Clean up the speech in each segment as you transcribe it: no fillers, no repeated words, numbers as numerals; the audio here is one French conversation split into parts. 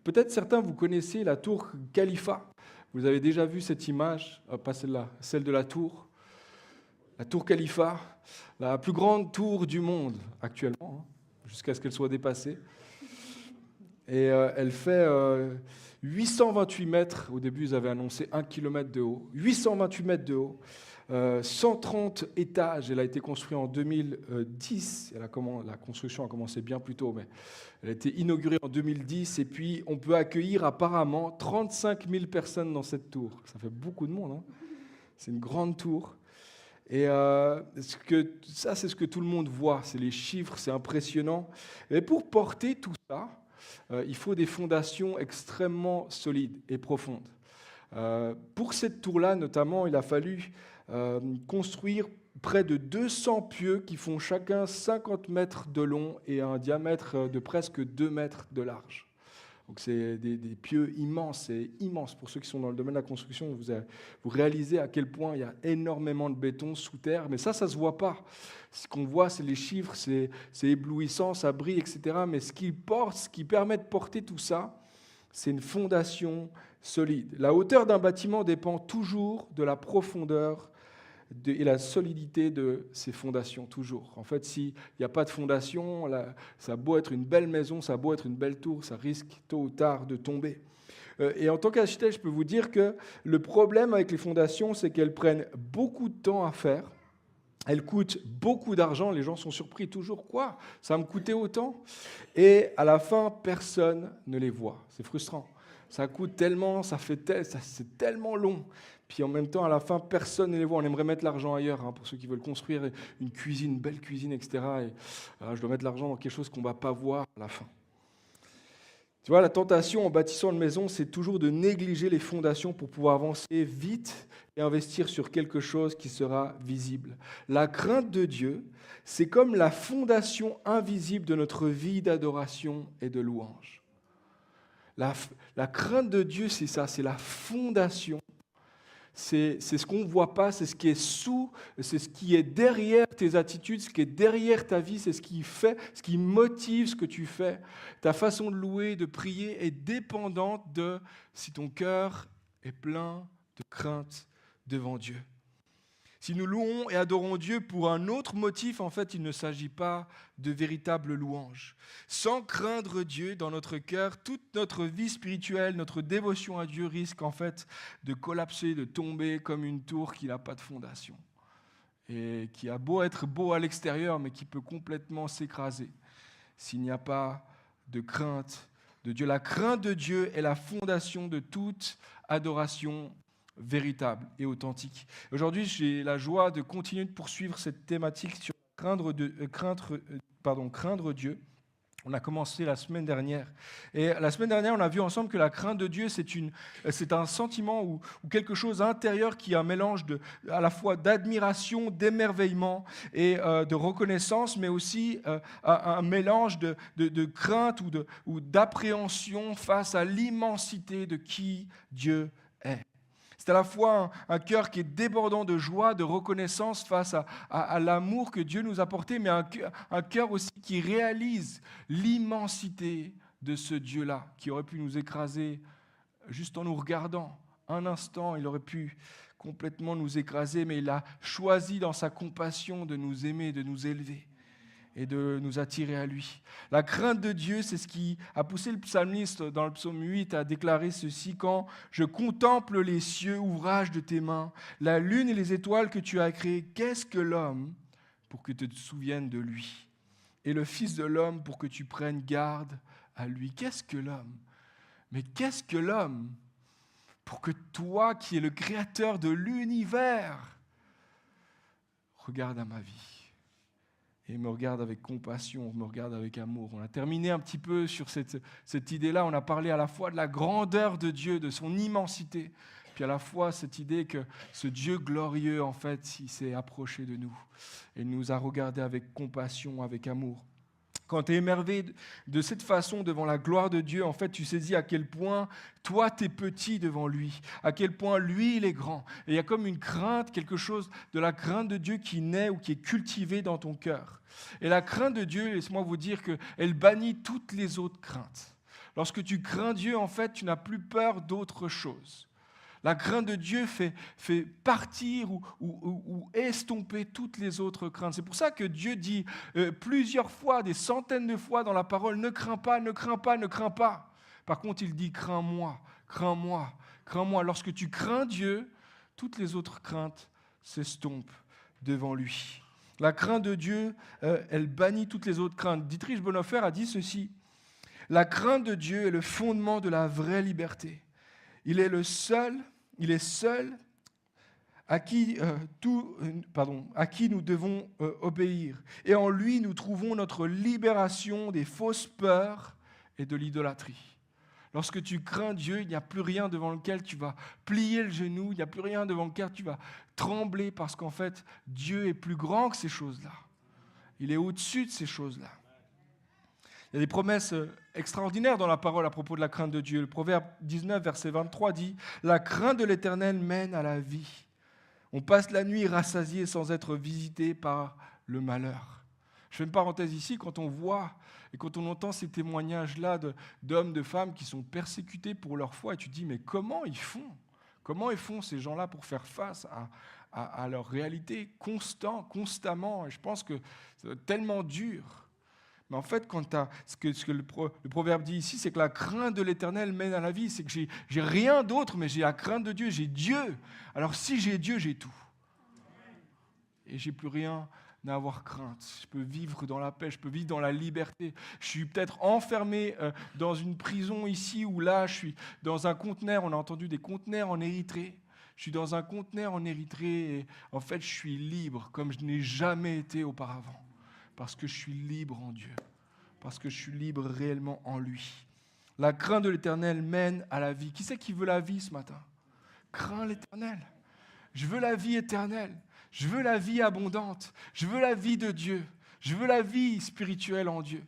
Peut-être certains, vous connaissez la tour Khalifa. Vous avez déjà vu cette image, pas celle-là, celle de la tour. La tour Khalifa, la plus grande tour du monde actuellement, jusqu'à ce qu'elle soit dépassée. Et elle fait 828 mètres. Au début, ils avaient annoncé 1 km de haut. 828 mètres de haut. 130 étages. Elle a été construite en 2010. La construction a commencé bien plus tôt, mais elle a été inaugurée en 2010. Et puis, on peut accueillir apparemment 35 000 personnes dans cette tour. Ça fait beaucoup de monde, hein. C'est une grande tour. Et ça, c'est ce que tout le monde voit. C'est les chiffres, c'est impressionnant. Et pour porter tout ça, il faut des fondations extrêmement solides et profondes. Pour cette tour-là, notamment, il a fallu construire près de 200 pieux qui font chacun 50 mètres de long et un diamètre de presque 2 mètres de large. Donc c'est des pieux immenses, c'est immense. Pour ceux qui sont dans le domaine de la construction, vous réalisez à quel point il y a énormément de béton sous terre, mais ça ne se voit pas. Ce qu'on voit, c'est les chiffres, c'est éblouissant, ça brille, etc. Mais ce qui permet de porter tout ça, c'est une fondation solide. La hauteur d'un bâtiment dépend toujours de la profondeur et la solidité de ses fondations, toujours. En fait, s'il n'y a pas de fondation, ça a beau être une belle maison, ça a beau être une belle tour, ça risque tôt ou tard de tomber. Et en tant qu'architecte, je peux vous dire que le problème avec les fondations, c'est qu'elles prennent beaucoup de temps à faire. Elles coûtent beaucoup d'argent. Les gens sont surpris toujours. Quoi ? Ça me coûtait autant ? Et à la fin, personne ne les voit. C'est frustrant. Ça coûte tellement, c'est tellement long. Puis en même temps, à la fin, personne ne les voit. On aimerait mettre l'argent ailleurs, hein, pour ceux qui veulent construire une cuisine, une belle cuisine, etc. Et, je dois mettre l'argent dans quelque chose qu'on ne va pas voir à la fin. Tu vois, la tentation en bâtissant une maison, c'est toujours de négliger les fondations pour pouvoir avancer vite et investir sur quelque chose qui sera visible. La crainte de Dieu, c'est comme la fondation invisible de notre vie d'adoration et de louange. La crainte de Dieu, c'est ça, c'est la fondation. C'est ce qu'on ne voit pas, c'est ce qui est c'est ce qui est derrière tes attitudes, ce qui est derrière ta vie, c'est ce qui motive ce que tu fais. Ta façon de louer, de prier est dépendante de si ton cœur est plein de crainte devant Dieu. Si nous louons et adorons Dieu pour un autre motif, en fait, il ne s'agit pas de véritable louange. Sans craindre Dieu dans notre cœur, toute notre vie spirituelle, notre dévotion à Dieu risque en fait de collapser, de tomber comme une tour qui n'a pas de fondation et qui a beau être beau à l'extérieur, mais qui peut complètement s'écraser s'il n'y a pas de crainte de Dieu. La crainte de Dieu est la fondation de toute adoration véritable et authentique. Aujourd'hui, j'ai la joie de continuer de poursuivre cette thématique sur craindre Dieu. On a commencé la semaine dernière. Et la semaine dernière, on a vu ensemble que la crainte de Dieu, c'est un sentiment ou quelque chose intérieur qui est un mélange à la fois d'admiration, d'émerveillement et de reconnaissance, mais aussi un mélange de crainte ou d'appréhension face à l'immensité de qui Dieu est. C'est à la fois un cœur qui est débordant de joie, de reconnaissance face à l'amour que Dieu nous a porté, mais un cœur aussi qui réalise l'immensité de ce Dieu-là, qui aurait pu nous écraser juste en nous regardant. Un instant, il aurait pu complètement nous écraser, mais il a choisi dans sa compassion de nous aimer, de nous élever et de nous attirer à lui. La crainte de Dieu, c'est ce qui a poussé le psalmiste dans le psaume 8 à déclarer ceci: « Quand je contemple les cieux, ouvrage de tes mains, la lune et les étoiles que tu as créées, qu'est-ce que l'homme pour que tu te souviennes de lui? Et le Fils de l'homme pour que tu prennes garde à lui. » Qu'est-ce que l'homme? Mais qu'est-ce que l'homme pour que toi, qui es le créateur de l'univers, regarde à ma vie et me regarde avec compassion, me regarde avec amour. On a terminé un petit peu sur cette idée-là. On a parlé à la fois de la grandeur de Dieu, de son immensité, puis à la fois cette idée que ce Dieu glorieux, en fait, il s'est approché de nous et nous a regardés avec compassion, avec amour. Quand tu es émerveillé de cette façon devant la gloire de Dieu, en fait, tu saisis à quel point toi, tu es petit devant lui, à quel point lui, il est grand. Et il y a comme une crainte, quelque chose de la crainte de Dieu qui naît ou qui est cultivée dans ton cœur. Et la crainte de Dieu, laissez-moi vous dire qu'elle bannit toutes les autres craintes. Lorsque tu crains Dieu, en fait, tu n'as plus peur d'autre chose. La crainte de Dieu fait partir ou estomper toutes les autres craintes. C'est pour ça que Dieu dit plusieurs fois, des centaines de fois dans la parole, ne crains pas, ne crains pas, ne crains pas. Par contre, il dit crains-moi, crains-moi, crains-moi. Lorsque tu crains Dieu, toutes les autres craintes s'estompent devant lui. La crainte de Dieu, elle bannit toutes les autres craintes. Dietrich Bonhoeffer a dit ceci: la crainte de Dieu est le fondement de la vraie liberté. Il est seul à qui nous devons obéir. Et en lui, nous trouvons notre libération des fausses peurs et de l'idolâtrie. Lorsque tu crains Dieu, il n'y a plus rien devant lequel tu vas plier le genou, il n'y a plus rien devant lequel tu vas trembler, parce qu'en fait, Dieu est plus grand que ces choses-là. Il est au-dessus de ces choses-là. Il y a des promesses extraordinaires dans la parole à propos de la crainte de Dieu. Le Proverbe 19, verset 23 dit « La crainte de l'Éternel mène à la vie. On passe la nuit rassasié sans être visité par le malheur. » Je fais une parenthèse ici, quand on voit et quand on entend ces témoignages-là d'hommes, de femmes qui sont persécutés pour leur foi, et tu te dis « Mais comment ils font ? Comment ils font ces gens-là pour faire face à leur réalité constamment ?» Et je pense que c'est tellement dur. Mais en fait, ce que le proverbe dit ici, c'est que la crainte de l'Éternel mène à la vie. C'est que j'ai rien d'autre, mais j'ai la crainte de Dieu, j'ai Dieu. Alors si j'ai Dieu, j'ai tout. Et j'ai plus rien à avoir crainte. Je peux vivre dans la paix, je peux vivre dans la liberté. Je suis peut-être enfermé dans une prison ici ou là, je suis dans un conteneur. On a entendu des conteneurs en Érythrée. Je suis dans un conteneur en Érythrée et en fait, je suis libre comme je n'ai jamais été auparavant. Parce que je suis libre en Dieu, parce que je suis libre réellement en lui. La crainte de l'Éternel mène à la vie. Qui c'est qui veut la vie ce matin? Crains l'Éternel. Je veux la vie éternelle. Je veux la vie abondante. Je veux la vie de Dieu. Je veux la vie spirituelle en Dieu.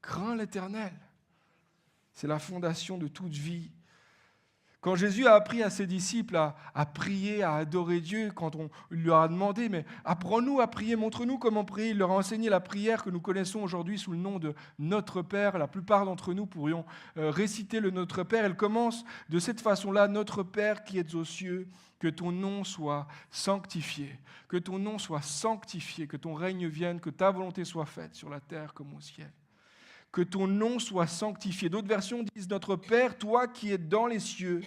Crains l'Éternel. C'est la fondation de toute vie. Quand Jésus a appris à ses disciples à prier, à adorer Dieu, quand il leur a demandé, mais apprends-nous à prier, montre-nous comment prier, il leur a enseigné la prière que nous connaissons aujourd'hui sous le nom de Notre Père. La plupart d'entre nous pourrions réciter le Notre Père. Elle commence de cette façon-là: Notre Père qui es aux cieux, que ton nom soit sanctifié, que ton nom soit sanctifié, que ton règne vienne, que ta volonté soit faite sur la terre comme au ciel. Que ton nom soit sanctifié. D'autres versions disent: Notre Père, toi qui es dans les cieux,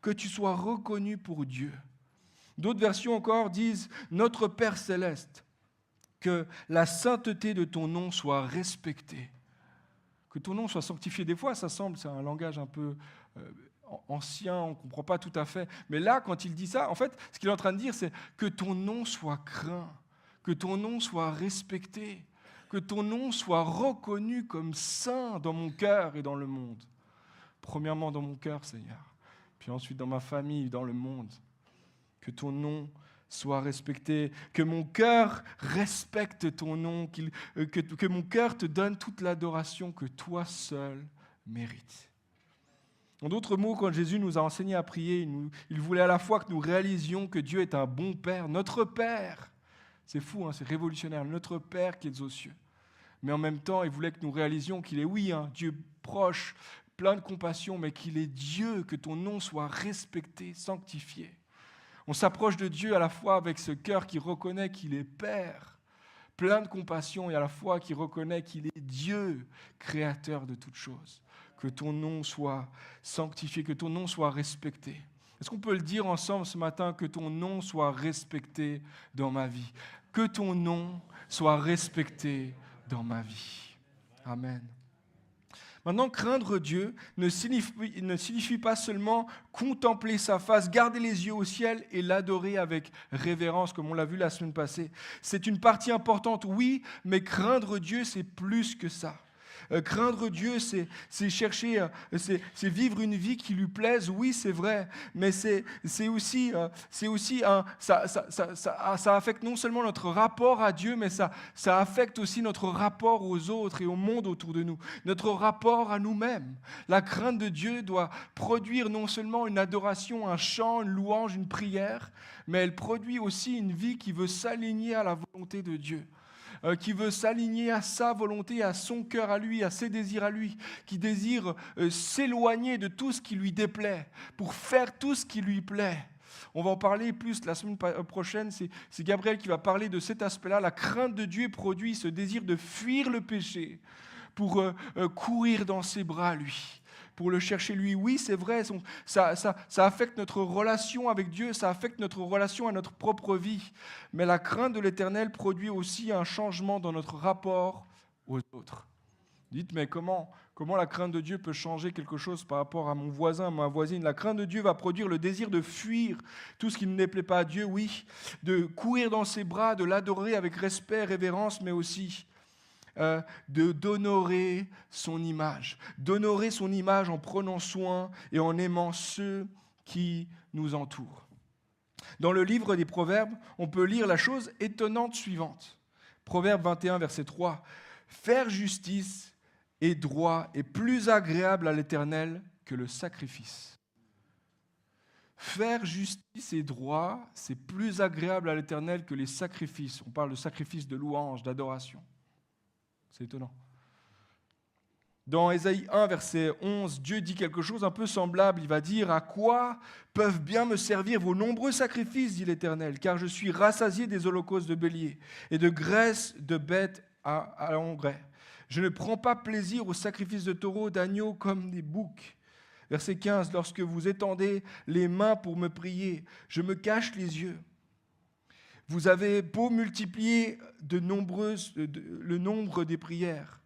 que tu sois reconnu pour Dieu. D'autres versions encore disent: Notre Père céleste, que la sainteté de ton nom soit respectée. Que ton nom soit sanctifié. Des fois, ça semble, c'est un langage un peu ancien, on ne comprend pas tout à fait. Mais là, quand il dit ça, en fait, ce qu'il est en train de dire, c'est que ton nom soit craint, que ton nom soit respecté, que ton nom soit reconnu comme saint dans mon cœur et dans le monde. Premièrement dans mon cœur, Seigneur, puis ensuite dans ma famille, dans le monde. Que ton nom soit respecté, que mon cœur respecte ton nom, que mon cœur te donne toute l'adoration que toi seul mérites. En d'autres mots, quand Jésus nous a enseigné à prier, il voulait à la fois que nous réalisions que Dieu est un bon Père, notre Père. C'est fou, hein, c'est révolutionnaire, notre Père qui est aux cieux. Mais en même temps, il voulait que nous réalisions qu'il est, oui, un Dieu proche, plein de compassion, mais qu'il est Dieu, que ton nom soit respecté, sanctifié. On s'approche de Dieu à la fois avec ce cœur qui reconnaît qu'il est Père, plein de compassion, et à la fois qui reconnaît qu'il est Dieu, créateur de toutes choses. Que ton nom soit sanctifié, que ton nom soit respecté. Est-ce qu'on peut le dire ensemble ce matin? Que ton nom soit respecté dans ma vie. Que ton nom soit respecté dans ma vie. Amen. Maintenant, craindre Dieu ne signifie pas seulement contempler sa face, garder les yeux au ciel et l'adorer avec révérence, comme on l'a vu la semaine passée. C'est une partie importante, oui, mais craindre Dieu, c'est plus que ça. Craindre Dieu, c'est chercher, c'est vivre une vie qui lui plaise, oui, c'est vrai, mais ça affecte non seulement notre rapport à Dieu, mais ça affecte aussi notre rapport aux autres et au monde autour de nous, notre rapport à nous-mêmes. La crainte de Dieu doit produire non seulement une adoration, un chant, une louange, une prière, mais elle produit aussi une vie qui veut s'aligner à la volonté de Dieu. qui veut s'aligner à sa volonté, à son cœur à lui, à ses désirs à lui, qui désire s'éloigner de tout ce qui lui déplaît pour faire tout ce qui lui plaît. On va en parler plus la semaine prochaine, c'est Gabriel qui va parler de cet aspect-là. La crainte de Dieu produit ce désir de fuir le péché pour courir dans ses bras, lui, pour le chercher, lui. Oui, c'est vrai, ça affecte notre relation avec Dieu, ça affecte notre relation à notre propre vie. Mais la crainte de l'Éternel produit aussi un changement dans notre rapport aux autres. Dites, mais comment la crainte de Dieu peut changer quelque chose par rapport à mon voisin, à ma voisine? La crainte de Dieu va produire le désir de fuir tout ce qui ne déplaît pas à Dieu, oui, de courir dans ses bras, de l'adorer avec respect, révérence, mais aussi d'honorer son image en prenant soin et en aimant ceux qui nous entourent. Dans le livre des Proverbes, on peut lire la chose étonnante suivante. Proverbe 21, verset 3. « Faire justice et droit est plus agréable à l'Éternel que le sacrifice. » Faire justice et droit, c'est plus agréable à l'Éternel que les sacrifices. On parle de sacrifices de louange, d'adoration. C'est étonnant. Dans Ésaïe 1, verset 11, Dieu dit quelque chose un peu semblable. Il va dire « À quoi peuvent bien me servir vos nombreux sacrifices, dit l'Éternel, car je suis rassasié des holocaustes de bélier et de graisse de bêtes à l'engrais. Je ne prends pas plaisir aux sacrifices de taureaux, d'agneaux comme des boucs. » Verset 15, « Lorsque vous étendez les mains pour me prier, je me cache les yeux. Vous avez beau multiplier le nombre des prières,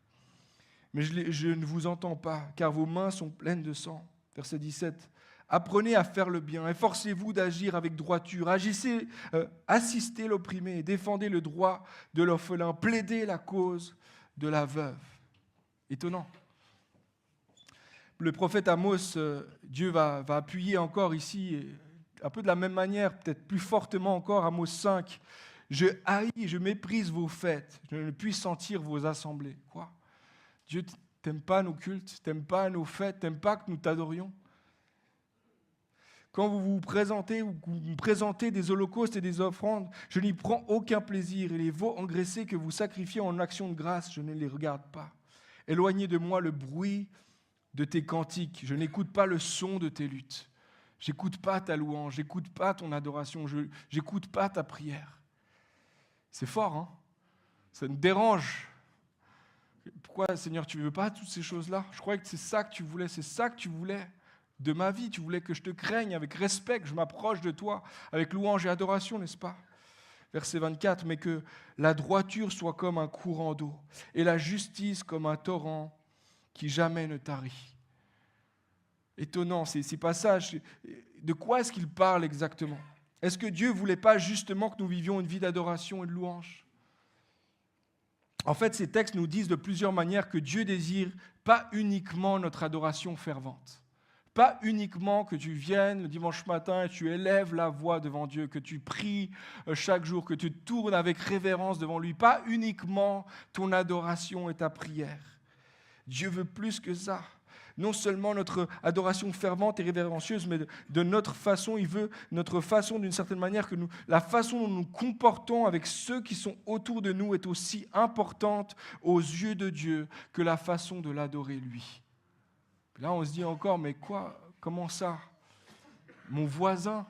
mais je ne vous entends pas, car vos mains sont pleines de sang. » Verset 17. « Apprenez à faire le bien, efforcez-vous d'agir avec droiture, assistez l'opprimé, défendez le droit de l'orphelin, plaidez la cause de la veuve. » Étonnant. Le prophète Amos, Dieu va appuyer encore ici, un peu de la même manière, peut-être plus fortement encore, Amos 5. « Je haïs, je méprise vos fêtes, je ne puis sentir vos assemblées. » Quoi? Dieu t'aime pas nos cultes, t'aime pas nos fêtes, t'aime pas que nous t'adorions. Quand vous me présentez des holocaustes et des offrandes, je n'y prends aucun plaisir, et les veaux engraissés que vous sacrifiez en action de grâce, je ne les regarde pas. Éloignez de moi le bruit de tes cantiques, je n'écoute pas le son de tes luttes. J'écoute pas ta louange, j'écoute pas ton adoration, j'écoute pas ta prière. C'est fort, hein? Ça me dérange. Pourquoi, Seigneur, tu ne veux pas toutes ces choses-là? Je croyais que c'est ça que tu voulais de ma vie. Tu voulais que je te craigne avec respect, que je m'approche de toi avec louange et adoration, n'est-ce pas? Verset 24, « Mais que la droiture soit comme un courant d'eau et la justice comme un torrent qui jamais ne tarit. » Étonnant, ces passages. De quoi est-ce qu'il parle exactement? Est-ce que Dieu ne voulait pas justement que nous vivions une vie d'adoration et de louange? En fait, ces textes nous disent de plusieurs manières que Dieu désire pas uniquement notre adoration fervente. Pas uniquement que tu viennes le dimanche matin et tu élèves la voix devant Dieu, que tu pries chaque jour, que tu tournes avec révérence devant lui. Pas uniquement ton adoration et ta prière. Dieu veut plus que ça. Non seulement notre adoration fervente et révérencieuse, mais de notre façon, il veut notre façon d'une certaine manière, la façon dont nous nous comportons avec ceux qui sont autour de nous est aussi importante aux yeux de Dieu que la façon de l'adorer lui. Là, on se dit encore, mais quoi? Comment ça? Mon voisin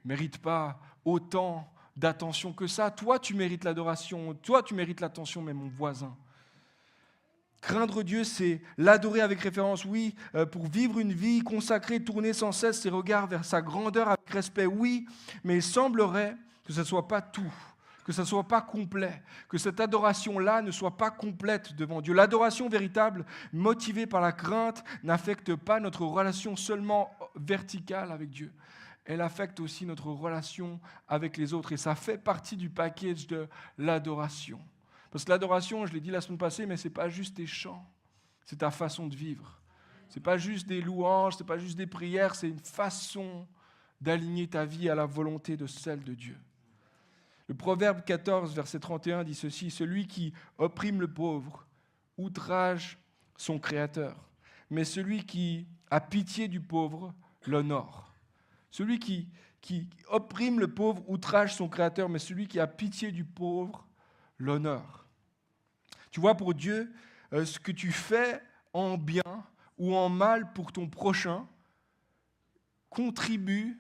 ne mérite pas autant d'attention que ça. Toi, tu mérites l'adoration. Toi, tu mérites l'attention, mais mon voisin. Craindre Dieu, c'est l'adorer avec référence, oui, pour vivre une vie consacrée, tourner sans cesse ses regards vers sa grandeur avec respect, oui, mais il semblerait que ce ne soit pas tout, que ce ne soit pas complet, que cette adoration-là ne soit pas complète devant Dieu. L'adoration véritable, motivée par la crainte, n'affecte pas notre relation seulement verticale avec Dieu. Elle affecte aussi notre relation avec les autres, et ça fait partie du package de l'adoration. Parce que l'adoration, je l'ai dit la semaine passée, mais ce n'est pas juste des chants, c'est ta façon de vivre. Ce n'est pas juste des louanges, ce n'est pas juste des prières, c'est une façon d'aligner ta vie à la volonté de celle de Dieu. Le Proverbe 14, verset 31 dit ceci, « Celui qui opprime le pauvre outrage son Créateur, mais celui qui a pitié du pauvre l'honore. » Celui qui opprime le pauvre outrage son Créateur, mais celui qui a pitié du pauvre l'honneur. Tu vois, pour Dieu, ce que tu fais en bien ou en mal pour ton prochain contribue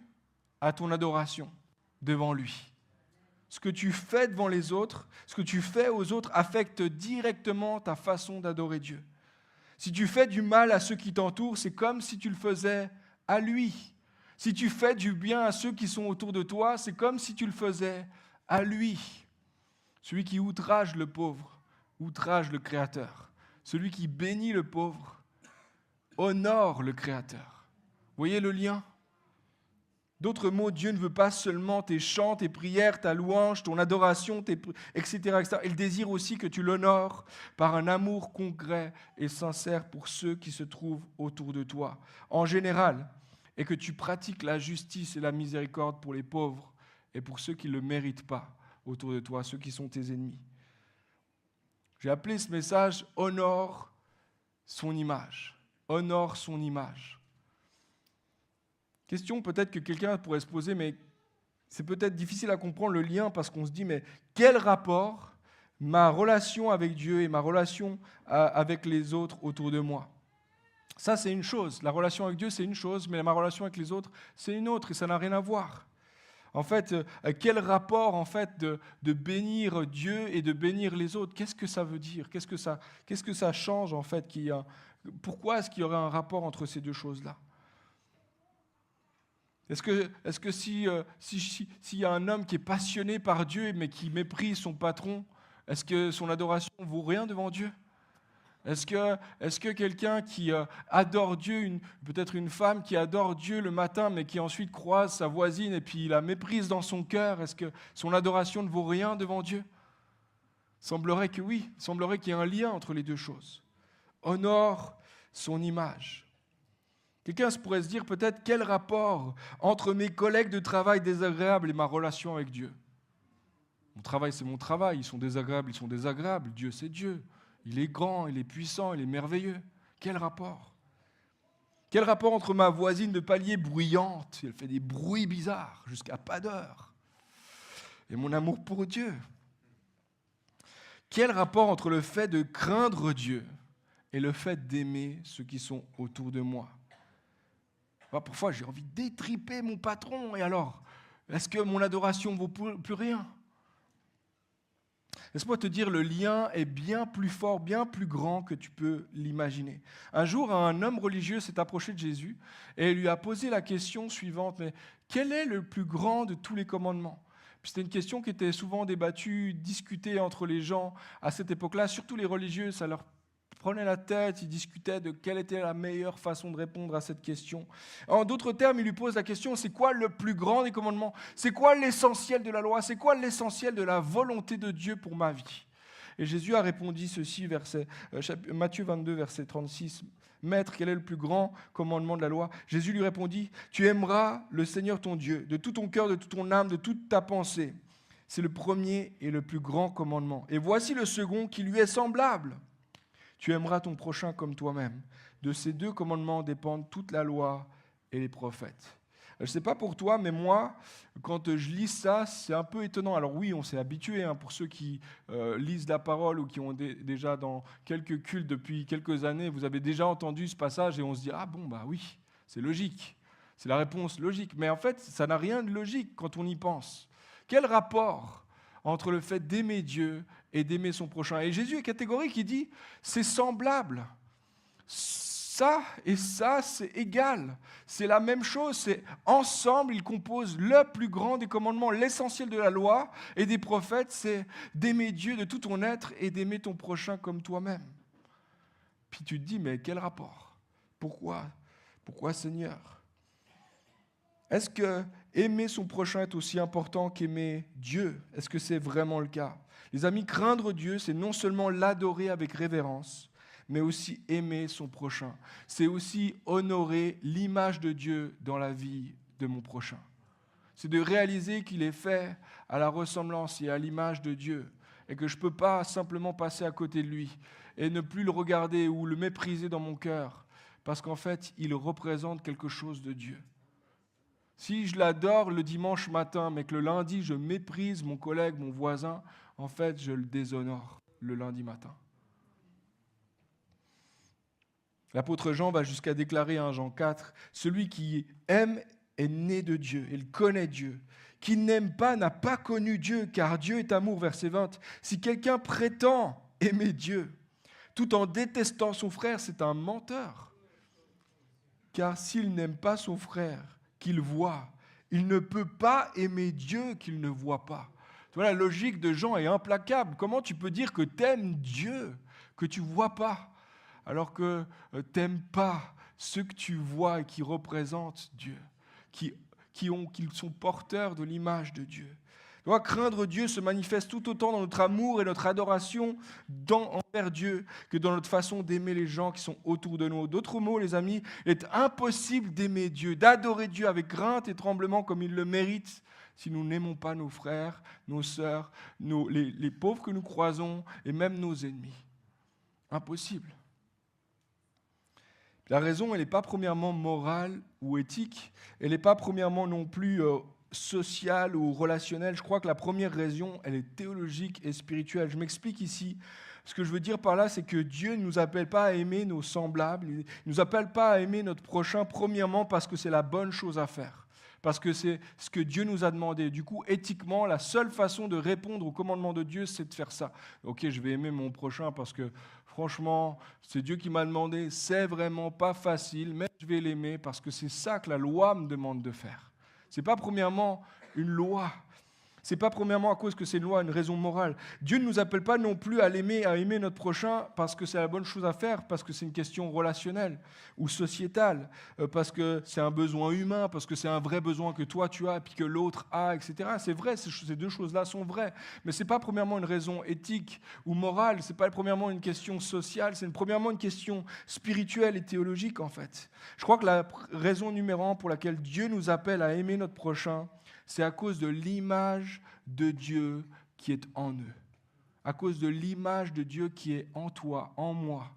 à ton adoration devant lui. Ce que tu fais devant les autres, ce que tu fais aux autres affecte directement ta façon d'adorer Dieu. Si tu fais du mal à ceux qui t'entourent, c'est comme si tu le faisais à lui. Si tu fais du bien à ceux qui sont autour de toi, c'est comme si tu le faisais à lui. Celui qui outrage le pauvre, outrage le Créateur. Celui qui bénit le pauvre, honore le Créateur. Vous voyez le lien ? D'autres mots, Dieu ne veut pas seulement tes chants, tes prières, ta louange, ton adoration, etc., etc. Il désire aussi que tu l'honores par un amour concret et sincère pour ceux qui se trouvent autour de toi, en général, et que tu pratiques la justice et la miséricorde pour les pauvres et pour ceux qui ne le méritent pas autour de toi, ceux qui sont tes ennemis. J'ai appelé ce message « Honore son image ». Honore son image. Question peut-être que quelqu'un pourrait se poser, mais c'est peut-être difficile à comprendre le lien parce qu'on se dit, mais quel rapport ma relation avec Dieu et ma relation avec les autres autour de moi ? Ça, c'est une chose. La relation avec Dieu, c'est une chose, mais ma relation avec les autres, c'est une autre et ça n'a rien à voir. En fait, quel rapport en fait de bénir Dieu et de bénir les autres ? Qu'est-ce que ça veut dire ? Qu'est-ce que ça change en fait ? Pourquoi est-ce qu'il y aurait un rapport entre ces deux choses-là ? Est-ce que s'il y a un homme qui est passionné par Dieu mais qui méprise son patron, est-ce que son adoration ne vaut rien devant Dieu ? Est-ce que quelqu'un qui adore Dieu, peut-être une femme qui adore Dieu le matin mais qui ensuite croise sa voisine et puis la méprise dans son cœur, est-ce que son adoration ne vaut rien devant Dieu ? Semblerait que oui, semblerait qu'il y ait un lien entre les deux choses. Honore son image. Quelqu'un pourrait se dire peut-être quel rapport entre mes collègues de travail désagréables et ma relation avec Dieu ? Mon travail, c'est mon travail. Ils sont désagréables. Dieu, c'est Dieu. Il est grand, il est puissant, il est merveilleux. Quel rapport ? Quel rapport entre ma voisine de palier bruyante, elle fait des bruits bizarres jusqu'à pas d'heure, et mon amour pour Dieu ? Quel rapport entre le fait de craindre Dieu et le fait d'aimer ceux qui sont autour de moi ? Parfois, j'ai envie d'étriper mon patron. Et alors, est-ce que mon adoration ne vaut plus rien ? Laisse-moi te dire, le lien est bien plus fort, bien plus grand que tu peux l'imaginer. Un jour, un homme religieux s'est approché de Jésus et lui a posé la question suivante, mais quel est le plus grand de tous les commandements ? Puis c'était une question qui était souvent débattue, discutée entre les gens à cette époque-là, surtout les religieux, ça leur prenait la tête, ils discutaient de quelle était la meilleure façon de répondre à cette question. En d'autres termes, il lui pose la question, c'est quoi le plus grand des commandements ? C'est quoi l'essentiel de la loi ? C'est quoi l'essentiel de la volonté de Dieu pour ma vie ? Et Jésus a répondu ceci, Matthieu 22, verset 36. « Maître, quel est le plus grand commandement de la loi ?» Jésus lui répondit, « Tu aimeras le Seigneur ton Dieu, de tout ton cœur, de toute ton âme, de toute ta pensée. C'est le premier et le plus grand commandement. Et voici le second qui lui est semblable. Tu aimeras ton prochain comme toi-même. De ces deux commandements dépendent toute la loi et les prophètes. » Je ne sais pas pour toi, mais moi, quand je lis ça, c'est un peu étonnant. Alors oui, on s'est habitué, pour ceux qui lisent la parole ou qui ont déjà dans quelques cultes depuis quelques années, vous avez déjà entendu ce passage et on se dit « Ah bon, bah oui, c'est logique. C'est la réponse logique. » Mais en fait, ça n'a rien de logique quand on y pense. Quel rapport entre le fait d'aimer Dieu et d'aimer son prochain ? Et Jésus est catégorique, il dit « C'est semblable. » Ça et ça, c'est égal. C'est la même chose. C'est ensemble, ils composent le plus grand des commandements, l'essentiel de la loi et des prophètes, c'est d'aimer Dieu de tout ton être et d'aimer ton prochain comme toi-même. Puis tu te dis, mais quel rapport ? Pourquoi Seigneur ? Est-ce que aimer son prochain est aussi important qu'aimer Dieu ? Est-ce que c'est vraiment le cas ? Les amis, craindre Dieu, c'est non seulement l'adorer avec révérence, mais aussi aimer son prochain. C'est aussi honorer l'image de Dieu dans la vie de mon prochain. C'est de réaliser qu'il est fait à la ressemblance et à l'image de Dieu et que je ne peux pas simplement passer à côté de lui et ne plus le regarder ou le mépriser dans mon cœur parce qu'en fait, il représente quelque chose de Dieu. Si je l'adore le dimanche matin, mais que le lundi, je méprise mon collègue, mon voisin, en fait, je le déshonore le lundi matin. L'apôtre Jean va jusqu'à déclarer en Jean 4, « Celui qui aime est né de Dieu, il connaît Dieu. Qui n'aime pas n'a pas connu Dieu, car Dieu est amour. » Verset 20. Si quelqu'un prétend aimer Dieu, tout en détestant son frère, c'est un menteur. Car s'il n'aime pas son frère qu'il voit, il ne peut pas aimer Dieu qu'il ne voit pas. Voilà, la logique de Jean est implacable. Comment tu peux dire que tu aimes Dieu que tu ne vois pas, alors que tu n'aimes pas ceux que tu vois et qui représentent Dieu, qui sont porteurs de l'image de Dieu. Donc, craindre Dieu se manifeste tout autant dans notre amour et notre adoration envers Dieu que dans notre façon d'aimer les gens qui sont autour de nous. D'autres mots, les amis, il est impossible d'aimer Dieu, d'adorer Dieu avec crainte et tremblement comme il le mérite si nous n'aimons pas nos frères, nos sœurs, les pauvres que nous croisons et même nos ennemis. Impossible. La raison, elle n'est pas premièrement morale ou éthique, elle n'est pas premièrement non plus sociale ou relationnelle. Je crois que la première raison, elle est théologique et spirituelle. Je m'explique ici. Ce que je veux dire par là, c'est que Dieu ne nous appelle pas à aimer nos semblables, il ne nous appelle pas à aimer notre prochain, premièrement parce que c'est la bonne chose à faire, parce que c'est ce que Dieu nous a demandé. Du coup, éthiquement, la seule façon de répondre au commandement de Dieu, c'est de faire ça. Ok, je vais aimer mon prochain parce que, franchement, c'est Dieu qui m'a demandé, c'est vraiment pas facile, mais je vais l'aimer parce que c'est ça que la loi me demande de faire. Ce n'est pas premièrement une loi. Ce n'est pas premièrement à cause que c'est une loi, une raison morale. Dieu ne nous appelle pas non plus à l'aimer, à aimer notre prochain parce que c'est la bonne chose à faire, parce que c'est une question relationnelle ou sociétale, parce que c'est un besoin humain, parce que c'est un vrai besoin que toi tu as et puis que l'autre a, etc. C'est vrai, ces deux choses-là sont vraies, mais ce n'est pas premièrement une raison éthique ou morale, ce n'est pas premièrement une question sociale, c'est premièrement une question spirituelle et théologique en fait. Je crois que la raison numéro 1 pour laquelle Dieu nous appelle à aimer notre prochain, c'est à cause de l'image de Dieu qui est en eux. À cause de l'image de Dieu qui est en toi, en moi.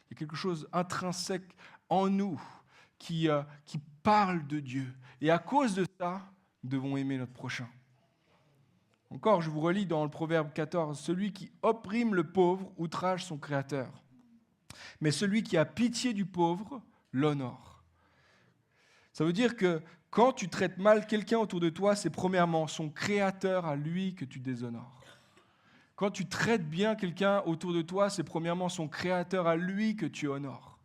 Il y a quelque chose intrinsèque en nous qui parle de Dieu. Et à cause de ça, nous devons aimer notre prochain. Encore, je vous relis dans le Proverbe 14, « Celui qui opprime le pauvre outrage son Créateur. Mais celui qui a pitié du pauvre l'honore. » Ça veut dire que quand tu traites mal quelqu'un autour de toi, c'est premièrement son créateur à lui que tu déshonores. Quand tu traites bien quelqu'un autour de toi, c'est premièrement son créateur à lui que tu honores.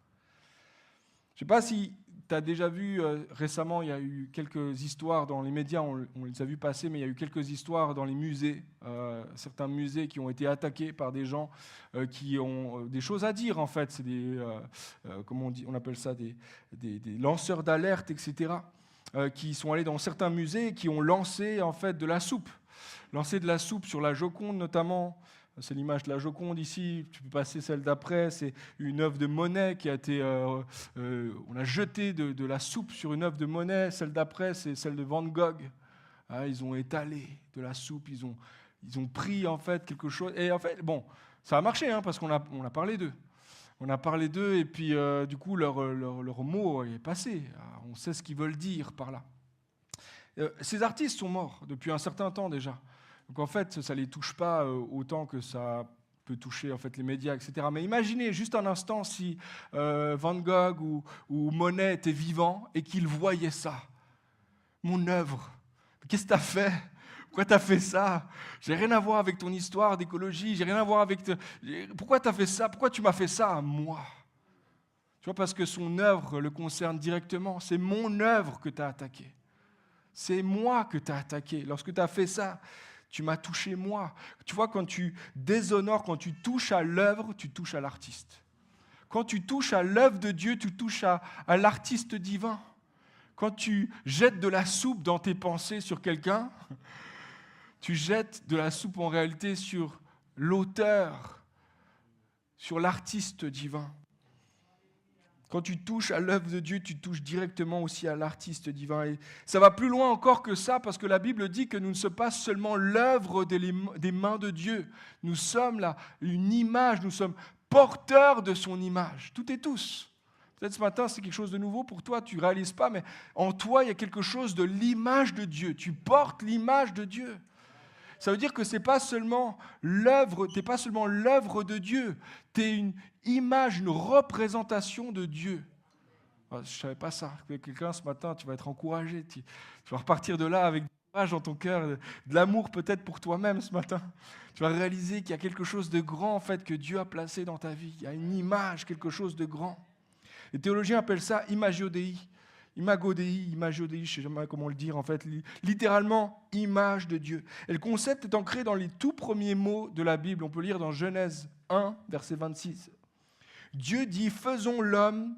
Je ne sais pas si tu as déjà vu, récemment, il y a eu quelques histoires dans les médias, on les a vues passer, mais il y a eu quelques histoires dans les musées, certains musées qui ont été attaqués par des gens qui ont des choses à dire, en fait. C'est des, comment on appelle ça, des lanceurs d'alerte, etc., qui sont allés dans certains musées et qui ont lancé, en fait, de la soupe. Lancé de la soupe sur la Joconde, notamment. C'est l'image de la Joconde ici, tu peux passer celle d'après, c'est une œuvre de Monet qui a été... on a jeté de la soupe sur une œuvre de Monet, celle d'après c'est celle de Van Gogh. Ah, ils ont étalé de la soupe, ils ont pris en fait quelque chose... Et en fait, bon, ça a marché parce qu'on a parlé d'eux. On a parlé d'eux et puis du coup leur mot est passé. On sait ce qu'ils veulent dire par là. Ces artistes sont morts depuis un certain temps déjà. Donc en fait, ça ne les touche pas autant que ça peut toucher en fait, les médias, etc. Mais imaginez juste un instant si Van Gogh ou Monet étaient vivants et qu'ils voyaient ça. Mon œuvre, qu'est-ce que tu as fait ? Pourquoi tu as fait ça ? J'ai rien à voir avec ton histoire d'écologie, j'ai rien à voir avec... Pourquoi tu as fait ça ? Pourquoi tu m'as fait ça à moi ? Tu vois, parce que son œuvre le concerne directement. C'est mon œuvre que tu as attaquée. C'est moi que tu as attaqué. Lorsque tu as fait ça, tu m'as touché moi. Tu vois, quand tu déshonores, quand tu touches à l'œuvre, tu touches à l'artiste. Quand tu touches à l'œuvre de Dieu, tu touches à l'artiste divin. Quand tu jettes de la soupe dans tes pensées sur quelqu'un, tu jettes de la soupe en réalité sur l'auteur, sur l'artiste divin. Quand tu touches à l'œuvre de Dieu, tu touches directement aussi à l'artiste divin. Et ça va plus loin encore que ça, parce que la Bible dit que nous ne sommes pas seulement l'œuvre des mains de Dieu. Nous sommes là une image, nous sommes porteurs de son image, toutes et tous. Peut-être ce matin, c'est quelque chose de nouveau pour toi, tu ne réalises pas, mais en toi, il y a quelque chose de l'image de Dieu. Tu portes l'image de Dieu. Ça veut dire que c'est pas seulement l'œuvre, t'es pas seulement l'œuvre de Dieu, tu es une image, une représentation de Dieu. Je ne savais pas ça. Quelqu'un ce matin, tu vas être encouragé, tu vas repartir de là avec du courage dans ton cœur, de l'amour peut-être pour toi-même ce matin. Tu vas réaliser qu'il y a quelque chose de grand en fait que Dieu a placé dans ta vie. Il y a une image, quelque chose de grand. Les théologiens appellent ça Imagio Dei. Imago Dei, Imagio Dei, je ne sais jamais comment le dire en fait, littéralement image de Dieu. Et le concept est ancré dans les tout premiers mots de la Bible. On peut lire dans Genèse 1, verset 26. Dieu dit « Faisons l'homme,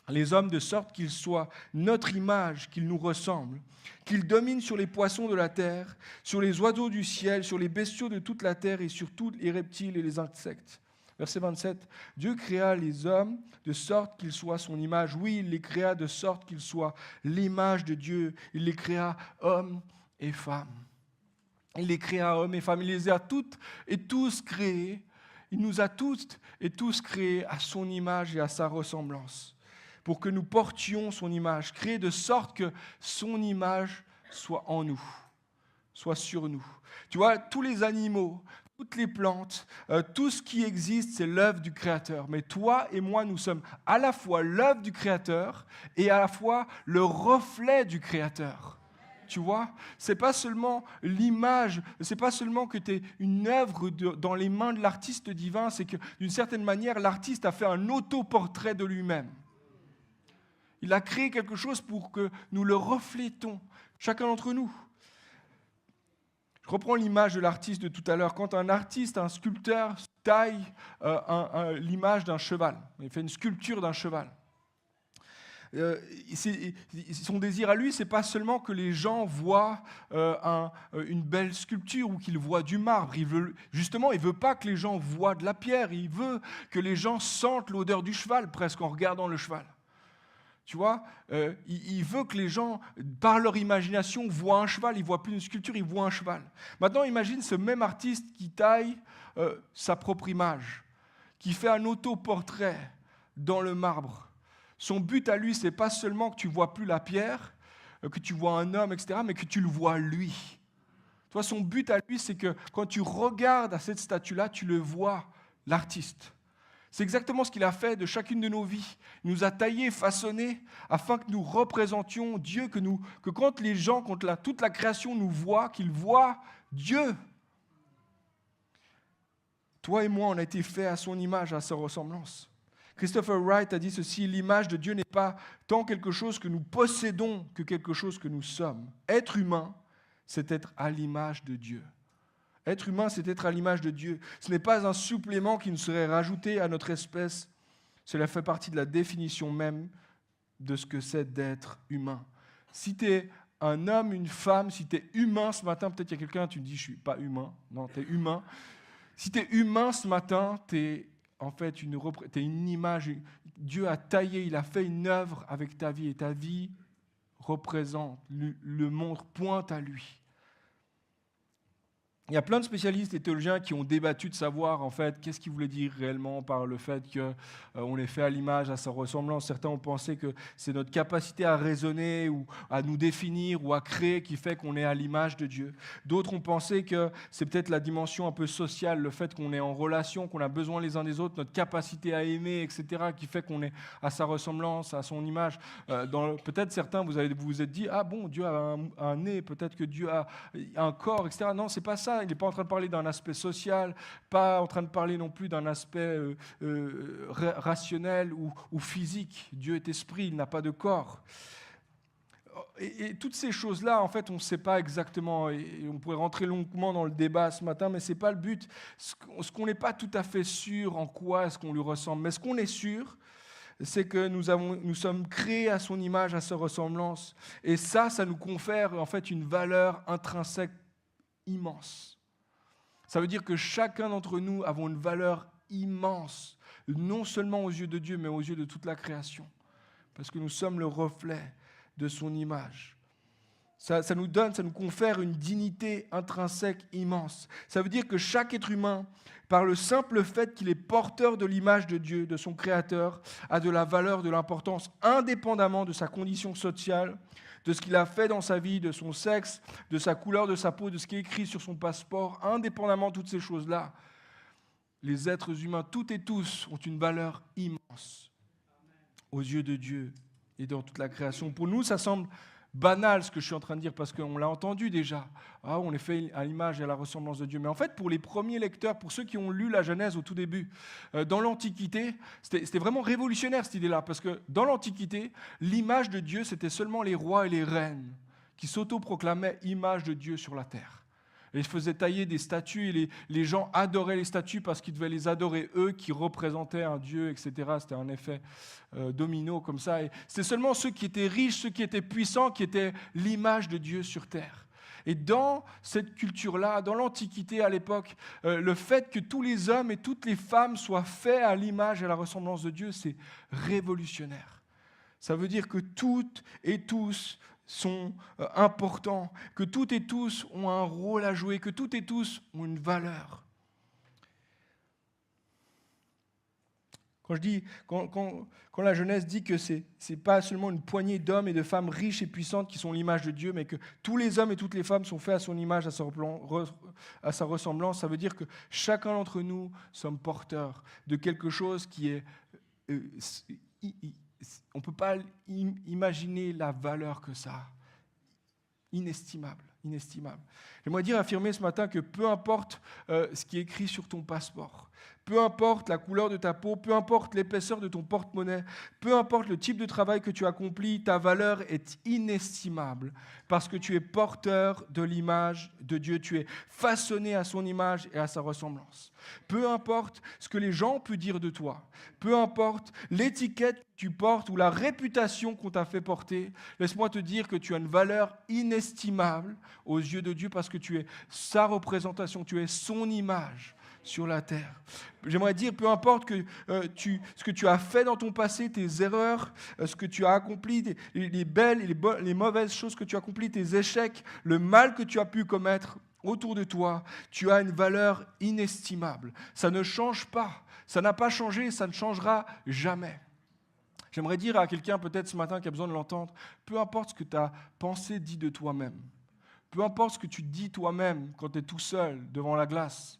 les hommes de sorte qu'ils soient notre image, qu'ils nous ressemblent, qu'ils dominent sur les poissons de la terre, sur les oiseaux du ciel, sur les bestiaux de toute la terre et sur tous les reptiles et les insectes. » Verset 27, Dieu créa les hommes de sorte qu'ils soient son image. Oui, il les créa de sorte qu'ils soient l'image de Dieu. Il les créa hommes et femmes. Il les créa hommes et femmes. Il les a toutes et tous créés. Il nous a toutes et tous créés à son image et à sa ressemblance, pour que nous portions son image, créée de sorte que son image soit en nous, soit sur nous. Tu vois, tous les animaux, toutes les plantes, tout ce qui existe, c'est l'œuvre du Créateur. Mais toi et moi, nous sommes à la fois l'œuvre du Créateur et à la fois le reflet du Créateur. Tu vois, c'est pas seulement l'image, c'est pas seulement que tu es une œuvre dans les mains de l'artiste divin, c'est que d'une certaine manière, l'artiste a fait un autoportrait de lui-même. Il a créé quelque chose pour que nous le reflétons, chacun d'entre nous. Je reprends l'image de l'artiste de tout à l'heure. Quand un artiste, un sculpteur taille l'image d'un cheval, il fait une sculpture d'un cheval. Son désir à lui, c'est pas seulement que les gens voient une belle sculpture ou qu'ils voient du marbre. Il veut pas que les gens voient de la pierre. Il veut que les gens sentent l'odeur du cheval presque en regardant le cheval. Tu vois, il veut que les gens, par leur imagination, voient un cheval. Ils ne voient plus une sculpture, ils voient un cheval. Maintenant, imagine ce même artiste qui taille sa propre image, qui fait un autoportrait dans le marbre. Son but à lui, ce n'est pas seulement que tu ne vois plus la pierre, que tu vois un homme, etc., mais que tu le vois lui. Tu vois, son but à lui, c'est que quand tu regardes à cette statue-là, tu le vois, l'artiste. C'est exactement ce qu'il a fait de chacune de nos vies. Il nous a taillés, façonnés, afin que nous représentions Dieu, que quand les gens, quand toute la création nous voit, qu'ils voient Dieu. Toi et moi, on a été faits à son image, à sa ressemblance. Christopher Wright a dit ceci, l'image de Dieu n'est pas tant quelque chose que nous possédons que quelque chose que nous sommes. Être humain, c'est être à l'image de Dieu. Être humain, c'est être à l'image de Dieu. Ce n'est pas un supplément qui nous serait rajouté à notre espèce. Cela fait partie de la définition même de ce que c'est d'être humain. Si tu es un homme, une femme, si tu es humain ce matin, peut-être qu'il y a quelqu'un, tu me dis, je ne suis pas humain. Non, tu es humain. Si tu es humain ce matin, tu es en fait t'es une image. Dieu a taillé, il a fait une œuvre avec ta vie et ta vie représente, le montre, pointe à lui. Il y a plein de spécialistes et théologiens qui ont débattu de savoir en fait qu'est-ce qu'il voulait dire réellement par le fait qu'on est fait à l'image, à sa ressemblance. Certains ont pensé que c'est notre capacité à raisonner ou à nous définir ou à créer qui fait qu'on est à l'image de Dieu. D'autres ont pensé que c'est peut-être la dimension un peu sociale, le fait qu'on est en relation, qu'on a besoin les uns des autres, notre capacité à aimer, etc., qui fait qu'on est à sa ressemblance, à son image. Peut-être certains, vous vous êtes dit, ah bon, Dieu a un nez, peut-être que Dieu a un corps, etc. Non, c'est pas ça. Il n'est pas en train de parler d'un aspect social, pas en train de parler non plus d'un aspect rationnel ou physique. Dieu est esprit, il n'a pas de corps. Et toutes ces choses-là, en fait, on ne sait pas exactement, et on pourrait rentrer longuement dans le débat ce matin, mais ce n'est pas le but. Ce qu'on n'est pas tout à fait sûr en quoi est-ce qu'on lui ressemble, mais ce qu'on est sûr, c'est que nous sommes créés à son image, à sa ressemblance, et ça nous confère en fait une valeur intrinsèque immense. Ça veut dire que chacun d'entre nous avons une valeur immense, non seulement aux yeux de Dieu, mais aux yeux de toute la création, parce que nous sommes le reflet de son image. Ça nous confère une dignité intrinsèque immense. Ça veut dire que chaque être humain, par le simple fait qu'il est porteur de l'image de Dieu, de son Créateur, a de la valeur, de l'importance, indépendamment de sa condition sociale, de ce qu'il a fait dans sa vie, de son sexe, de sa couleur de sa peau, de ce qui est écrit sur son passeport, indépendamment de toutes ces choses-là. Les êtres humains, toutes et tous, ont une valeur immense aux yeux de Dieu et dans toute la création. Pour nous, ça semble banal ce que je suis en train de dire parce qu'on l'a entendu déjà. Ah, on est fait à l'image et à la ressemblance de Dieu. Mais en fait, pour les premiers lecteurs, pour ceux qui ont lu la Genèse au tout début, dans l'Antiquité, c'était vraiment révolutionnaire cette idée-là. Parce que dans l'Antiquité, l'image de Dieu, c'était seulement les rois et les reines qui s'autoproclamaient image de Dieu sur la terre. Et ils faisaient tailler des statues et les gens adoraient les statues parce qu'ils devaient les adorer eux qui représentaient un dieu, etc. C'était un effet domino comme ça. Et c'était seulement ceux qui étaient riches, ceux qui étaient puissants, qui étaient l'image de Dieu sur terre. Et dans cette culture-là, dans l'Antiquité à l'époque, le fait que tous les hommes et toutes les femmes soient faits à l'image et à la ressemblance de Dieu, c'est révolutionnaire. Ça veut dire que toutes et tous sont importants, que toutes et tous ont un rôle à jouer, que toutes et tous ont une valeur. Quand la Genèse dit que ce n'est pas seulement une poignée d'hommes et de femmes riches et puissantes qui sont l'image de Dieu, mais que tous les hommes et toutes les femmes sont faits à son image, à sa ressemblance, ça veut dire que chacun d'entre nous sommes porteurs de quelque chose qui est... on ne peut pas imaginer la valeur que ça a. Inestimable, inestimable. J'aimerais affirmer ce matin que peu importe ce qui est écrit sur ton passeport, peu importe la couleur de ta peau, peu importe l'épaisseur de ton porte-monnaie, peu importe le type de travail que tu accomplis, ta valeur est inestimable parce que tu es porteur de l'image de Dieu, tu es façonné à son image et à sa ressemblance. Peu importe ce que les gens peuvent dire de toi, peu importe l'étiquette que tu portes ou la réputation qu'on t'a fait porter, laisse-moi te dire que tu as une valeur inestimable aux yeux de Dieu parce que tu es sa représentation, tu es son image sur la terre. J'aimerais dire, peu importe ce que tu as fait dans ton passé, tes erreurs, ce que tu as accompli, les belles et les mauvaises choses que tu as accomplies, tes échecs, le mal que tu as pu commettre autour de toi, tu as une valeur inestimable. Ça ne change pas, ça n'a pas changé, ça ne changera jamais. J'aimerais dire à quelqu'un peut-être ce matin qui a besoin de l'entendre, peu importe ce que ta pensée dit de toi-même, peu importe ce que tu dis toi-même quand tu es tout seul devant la glace,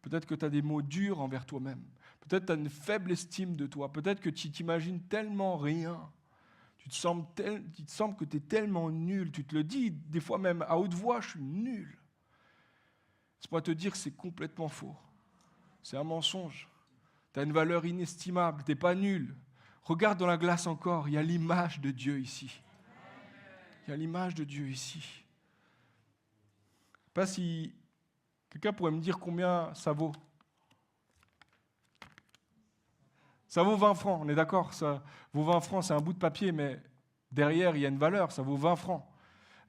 peut-être que tu as des mots durs envers toi-même. Peut-être que tu as une faible estime de toi. Peut-être que tu t'imagines tellement rien. Tu te sembles que tu es tellement nul. Tu te le dis des fois même à haute voix, je suis nul. Laisse-moi te dire que c'est complètement faux. C'est un mensonge. Tu as une valeur inestimable. Tu n'es pas nul. Regarde dans la glace encore. Il y a l'image de Dieu ici. Il y a l'image de Dieu ici. Je ne sais pas si... Quelqu'un pourrait me dire combien ça vaut? Ça vaut 20 francs, on est d'accord? Ça vaut 20 francs, c'est un bout de papier, mais derrière, il y a une valeur, ça vaut 20 francs.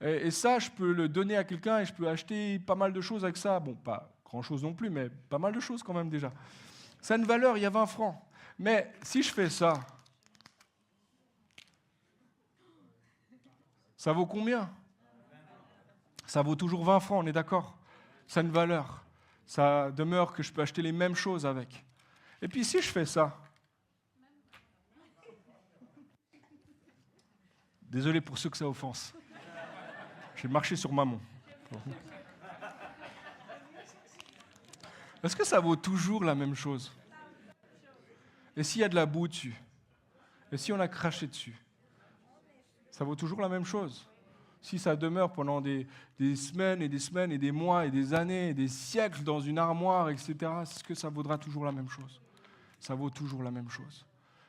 Et ça, je peux le donner à quelqu'un et je peux acheter pas mal de choses avec ça. Bon, pas grand-chose non plus, mais pas mal de choses quand même déjà. Ça a une valeur, il y a 20 francs. Mais si je fais ça, ça vaut combien? Ça vaut toujours 20 francs, on est d'accord? Ça a une valeur. Ça demeure que je peux acheter les mêmes choses avec. Et puis si je fais ça, désolé pour ceux que ça offense, j'ai marché sur maman. Est-ce que ça vaut toujours la même chose? Et s'il y a de la boue dessus? Et si on a craché dessus? Ça vaut toujours la même chose? Si ça demeure pendant des semaines et des semaines et des mois et des années et des siècles dans une armoire, etc., est-ce que ça vaudra toujours la même chose? Ça vaut toujours la même chose.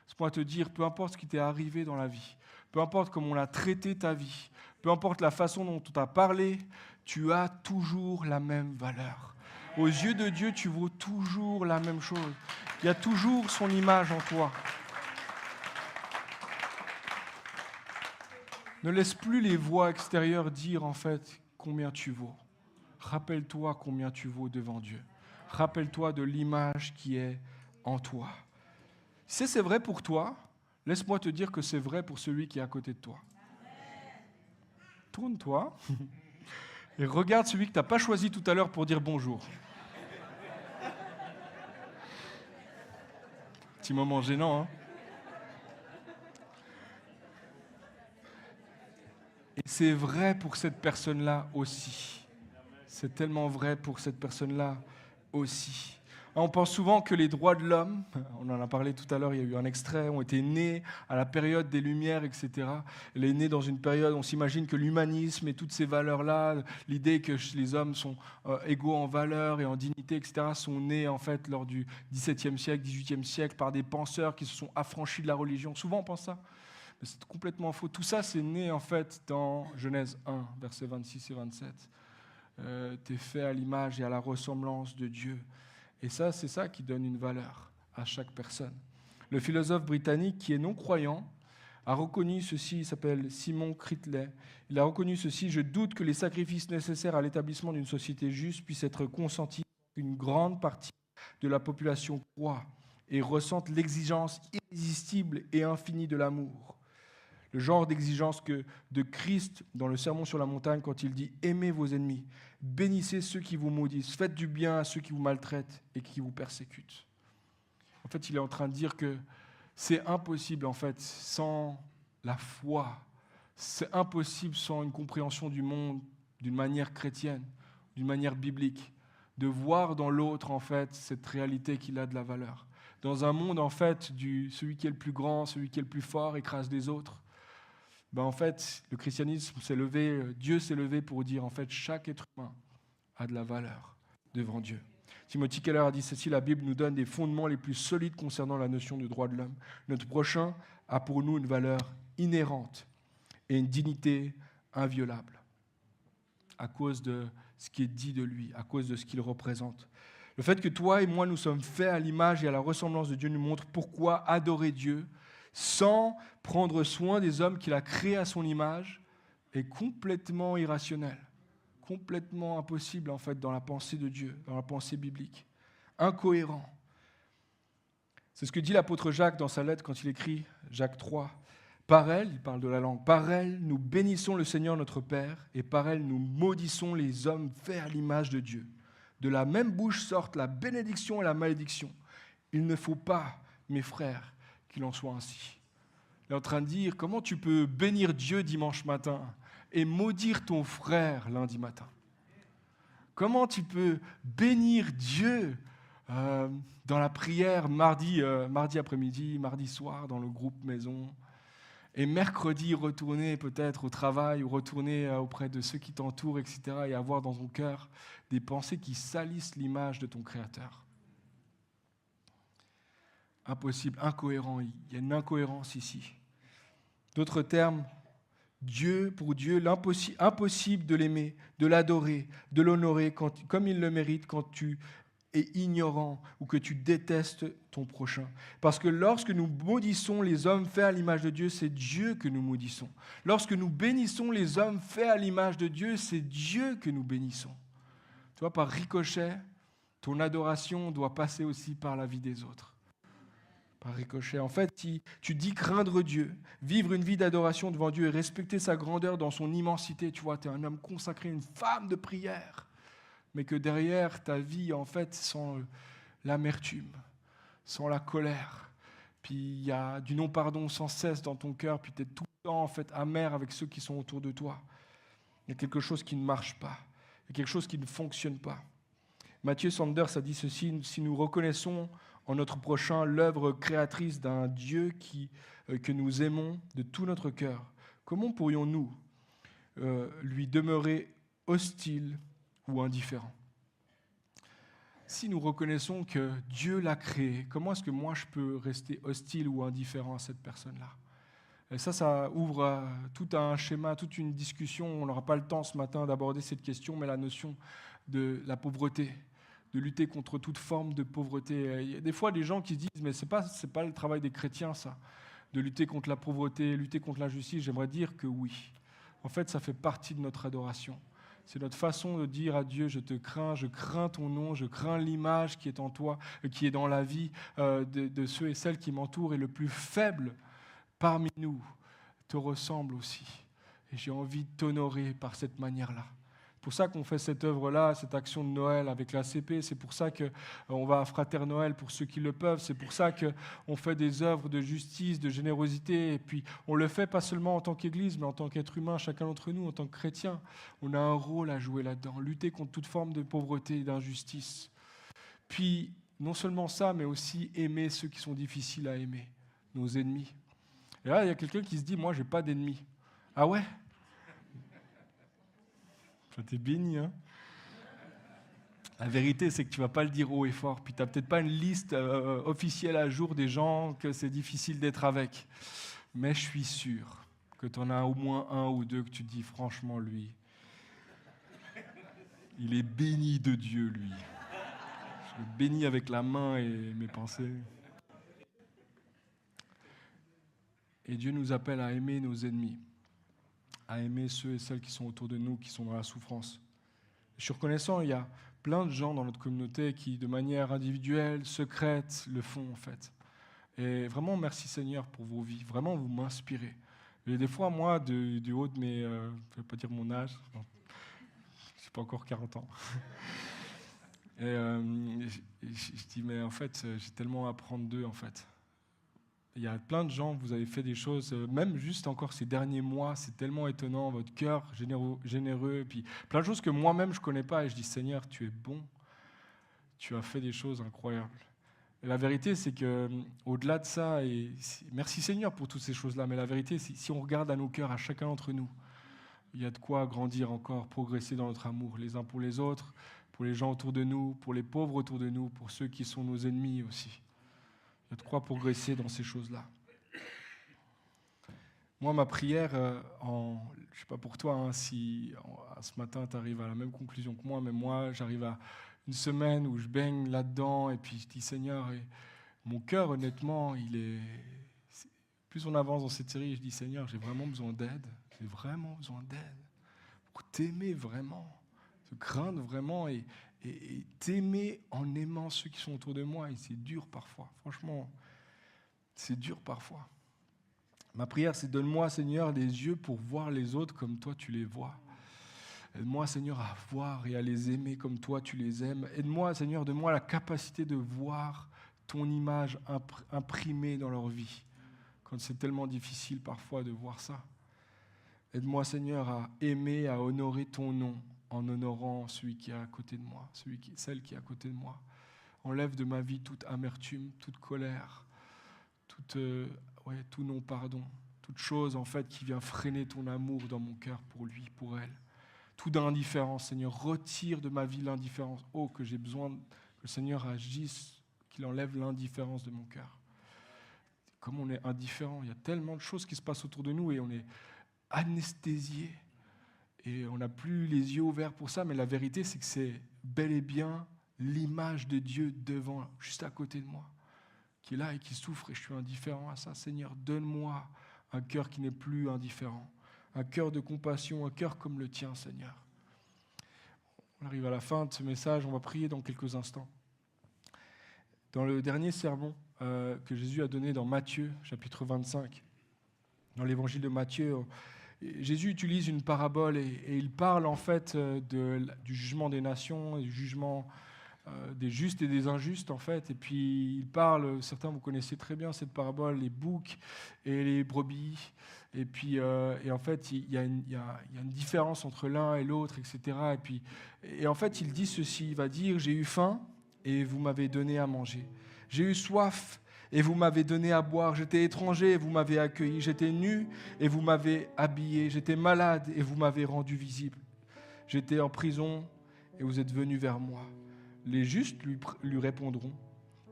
C'est pour te dire, peu importe ce qui t'est arrivé dans la vie, peu importe comment on a traité ta vie, peu importe la façon dont on t'a parlé, tu as toujours la même valeur. Aux yeux de Dieu, tu vaux toujours la même chose. Il y a toujours son image en toi. Ne laisse plus les voix extérieures dire en fait combien tu vaux. Rappelle-toi combien tu vaux devant Dieu. Rappelle-toi de l'image qui est en toi. Si c'est vrai pour toi, laisse-moi te dire que c'est vrai pour celui qui est à côté de toi. tourne-toi et regarde celui que tu n'as pas choisi tout à l'heure pour dire bonjour. Petit moment gênant, hein? Et c'est vrai pour cette personne-là aussi. C'est tellement vrai pour cette personne-là aussi. On pense souvent que les droits de l'homme, on en a parlé tout à l'heure, il y a eu un extrait, ont été nés à la période des Lumières, etc. Elle est née dans une période, on s'imagine que l'humanisme et toutes ces valeurs-là, l'idée que les hommes sont égaux en valeur et en dignité, etc., sont nés en fait lors du XVIIe siècle, XVIIIe siècle, par des penseurs qui se sont affranchis de la religion. Souvent on pense ça, mais c'est complètement faux. Tout ça, c'est né en fait dans Genèse 1, versets 26 et 27. T'es fait à l'image et à la ressemblance de Dieu. Et ça, c'est ça qui donne une valeur à chaque personne. Le philosophe britannique qui est non-croyant a reconnu ceci, il s'appelle Simon Critley. Il a reconnu ceci: je doute que les sacrifices nécessaires à l'établissement d'une société juste puissent être consentis. Une grande partie de la population croit et ressente l'exigence irrésistible et infinie de l'amour. Le genre d'exigence que de Christ dans le Sermon sur la montagne quand il dit « Aimez vos ennemis, bénissez ceux qui vous maudissent, faites du bien à ceux qui vous maltraitent et qui vous persécutent. » En fait, il est en train de dire que c'est impossible, en fait, sans la foi. C'est impossible sans une compréhension du monde d'une manière chrétienne, d'une manière biblique, de voir dans l'autre, en fait, cette réalité qu'il a de la valeur. Dans un monde, en fait, celui qui est le plus grand, celui qui est le plus fort, écrase les autres. En fait, le christianisme s'est levé, Dieu s'est levé pour dire, en fait, chaque être humain a de la valeur devant Dieu. Timothy Keller a dit ceci: la Bible nous donne des fondements les plus solides concernant la notion de droit de l'homme. Notre prochain a pour nous une valeur inhérente et une dignité inviolable à cause de ce qui est dit de lui, à cause de ce qu'il représente. Le fait que toi et moi, nous sommes faits à l'image et à la ressemblance de Dieu nous montre pourquoi adorer Dieu sans prendre soin des hommes qu'il a créés à son image est complètement irrationnel, complètement impossible en fait dans la pensée de Dieu, dans la pensée biblique, incohérent. C'est ce que dit l'apôtre Jacques dans sa lettre quand il écrit, Jacques 3. Par elle, il parle de la langue, par elle nous bénissons le Seigneur notre Père et par elle nous maudissons les hommes faits à l'image de Dieu. De la même bouche sortent la bénédiction et la malédiction. Il ne faut pas, mes frères, qu'il en soit ainsi. Il est en train de dire, comment tu peux bénir Dieu dimanche matin et maudire ton frère lundi matin? Comment tu peux bénir Dieu dans la prière mardi après-midi, mardi soir dans le groupe maison, et mercredi retourner peut-être au travail ou retourner auprès de ceux qui t'entourent, etc., et avoir dans ton cœur des pensées qui salissent l'image de ton Créateur? Impossible, incohérent, il y a une incohérence ici. D'autres termes, pour Dieu, impossible de l'aimer, de l'adorer, de l'honorer comme il le mérite quand tu es ignorant ou que tu détestes ton prochain. Parce que lorsque nous maudissons les hommes faits à l'image de Dieu, c'est Dieu que nous maudissons. Lorsque nous bénissons les hommes faits à l'image de Dieu, c'est Dieu que nous bénissons. Tu vois, par ricochet, ton adoration doit passer aussi par la vie des autres. Par ricochet. En fait, tu dis craindre Dieu, vivre une vie d'adoration devant Dieu et respecter sa grandeur dans son immensité. Tu vois, tu es un homme consacré, une femme de prière, mais que derrière ta vie, en fait, sans l'amertume, sans la colère, puis il y a du non-pardon sans cesse dans ton cœur, puis tu es tout le temps, en fait, amer avec ceux qui sont autour de toi. Il y a quelque chose qui ne marche pas, il y a quelque chose qui ne fonctionne pas. Mathieu Sanders a dit ceci: si nous reconnaissons en notre prochain l'œuvre créatrice d'un Dieu que nous aimons de tout notre cœur, comment pourrions-nous lui demeurer hostile ou indifférent? Si nous reconnaissons que Dieu l'a créé, comment est-ce que moi je peux rester hostile ou indifférent à cette personne-là? Et ça ouvre tout un schéma, toute une discussion. On n'aura pas le temps ce matin d'aborder cette question, mais la notion de la pauvreté, de lutter contre toute forme de pauvreté. Il y a des fois des gens qui se disent, mais c'est pas le travail des chrétiens, ça, de lutter contre la pauvreté, lutter contre l'injustice. J'aimerais dire que oui. En fait, ça fait partie de notre adoration. C'est notre façon de dire à Dieu, je te crains, je crains ton nom, je crains l'image qui est en toi, qui est dans la vie de ceux et celles qui m'entourent, et le plus faible parmi nous te ressemble aussi. Et j'ai envie de t'honorer par cette manière-là. C'est pour ça qu'on fait cette œuvre-là, cette action de Noël avec l'ACP. C'est pour ça qu'on va à Frater Noël pour ceux qui le peuvent. C'est pour ça qu'on fait des œuvres de justice, de générosité. Et puis, on le fait pas seulement en tant qu'Église, mais en tant qu'être humain, chacun d'entre nous, en tant que chrétien. On a un rôle à jouer là-dedans, lutter contre toute forme de pauvreté et d'injustice. Puis, non seulement ça, mais aussi aimer ceux qui sont difficiles à aimer, nos ennemis. Et là, il y a quelqu'un qui se dit, moi, j'ai pas d'ennemis. Ah ouais? Ça t'es béni, hein? La vérité, c'est que tu ne vas pas le dire haut et fort. Puis tu n'as peut-être pas une liste officielle à jour des gens que c'est difficile d'être avec. Mais je suis sûr que tu en as au moins un ou deux que tu te dis, franchement, lui, il est béni de Dieu, lui. Je le bénis avec la main et mes pensées. Et Dieu nous appelle à aimer nos ennemis, à aimer ceux et celles qui sont autour de nous, qui sont dans la souffrance. Je suis reconnaissant, il y a plein de gens dans notre communauté qui, de manière individuelle, secrète, le font en fait. Et vraiment, merci Seigneur pour vos vies. Vraiment, vous m'inspirez. Et des fois, moi, du haut de mes... je ne vais pas dire mon âge. Je n'ai pas encore 40 ans. Et je dis, mais en fait, j'ai tellement à apprendre d'eux, en fait. Il y a plein de gens, vous avez fait des choses, même juste encore ces derniers mois, c'est tellement étonnant, votre cœur généreux, et puis plein de choses que moi-même je ne connais pas, et je dis, Seigneur, tu es bon, tu as fait des choses incroyables. Et la vérité, c'est qu'au-delà de ça, et merci Seigneur pour toutes ces choses-là, mais la vérité, c'est si on regarde à nos cœurs, à chacun d'entre nous, il y a de quoi grandir encore, progresser dans notre amour, les uns pour les autres, pour les gens autour de nous, pour les pauvres autour de nous, pour ceux qui sont nos ennemis aussi. Il y a de quoi progresser dans ces choses-là. Moi, ma prière, je ne sais pas pour toi, hein, si ce matin tu arrives à la même conclusion que moi, mais moi, j'arrive à une semaine où je baigne là-dedans, et puis je dis, Seigneur, et mon cœur, honnêtement, plus on avance dans cette série, je dis, Seigneur, j'ai vraiment besoin d'aide, pour t'aimer vraiment, te craindre vraiment, et t'aimer en aimant ceux qui sont autour de moi. Et c'est dur parfois. Franchement, c'est dur parfois. Ma prière, c'est donne-moi, Seigneur, des yeux pour voir les autres comme toi, tu les vois. Aide-moi, Seigneur, à voir et à les aimer comme toi, tu les aimes. Aide-moi, Seigneur, donne-moi la capacité de voir ton image imprimée dans leur vie, quand c'est tellement difficile parfois de voir ça. Aide-moi, Seigneur, à aimer, à honorer ton nom, en honorant celui qui est à côté de moi, celle qui est à côté de moi. Enlève de ma vie toute amertume, toute colère, tout non-pardon, toute chose en fait qui vient freiner ton amour dans mon cœur pour lui, pour elle. Toute indifférence, Seigneur, retire de ma vie l'indifférence. Oh, que j'ai besoin que le Seigneur agisse, qu'il enlève l'indifférence de mon cœur. Comme on est indifférent, il y a tellement de choses qui se passent autour de nous et on est anesthésié. Et on n'a plus les yeux ouverts pour ça, mais la vérité, c'est que c'est bel et bien l'image de Dieu devant, juste à côté de moi, qui est là et qui souffre, et je suis indifférent à ça. Seigneur, donne-moi un cœur qui n'est plus indifférent, un cœur de compassion, un cœur comme le tien, Seigneur. On arrive à la fin de ce message, on va prier dans quelques instants. Dans le dernier sermon que Jésus a donné dans Matthieu, chapitre 25, dans l'évangile de Matthieu, Jésus utilise une parabole et il parle en fait du jugement des nations, du jugement des justes et des injustes en fait. Et puis il parle, certains vous connaissez très bien cette parabole, les boucs et les brebis. Et puis et en fait il y a une différence entre l'un et l'autre, etc. Et en fait il dit ceci, il va dire, j'ai eu faim et vous m'avez donné à manger. J'ai eu soif et vous m'avez donné à boire. J'étais étranger et vous m'avez accueilli. J'étais nu et vous m'avez habillé. J'étais malade et vous m'avez rendu visible. J'étais en prison et vous êtes venus vers moi. Les justes lui répondront,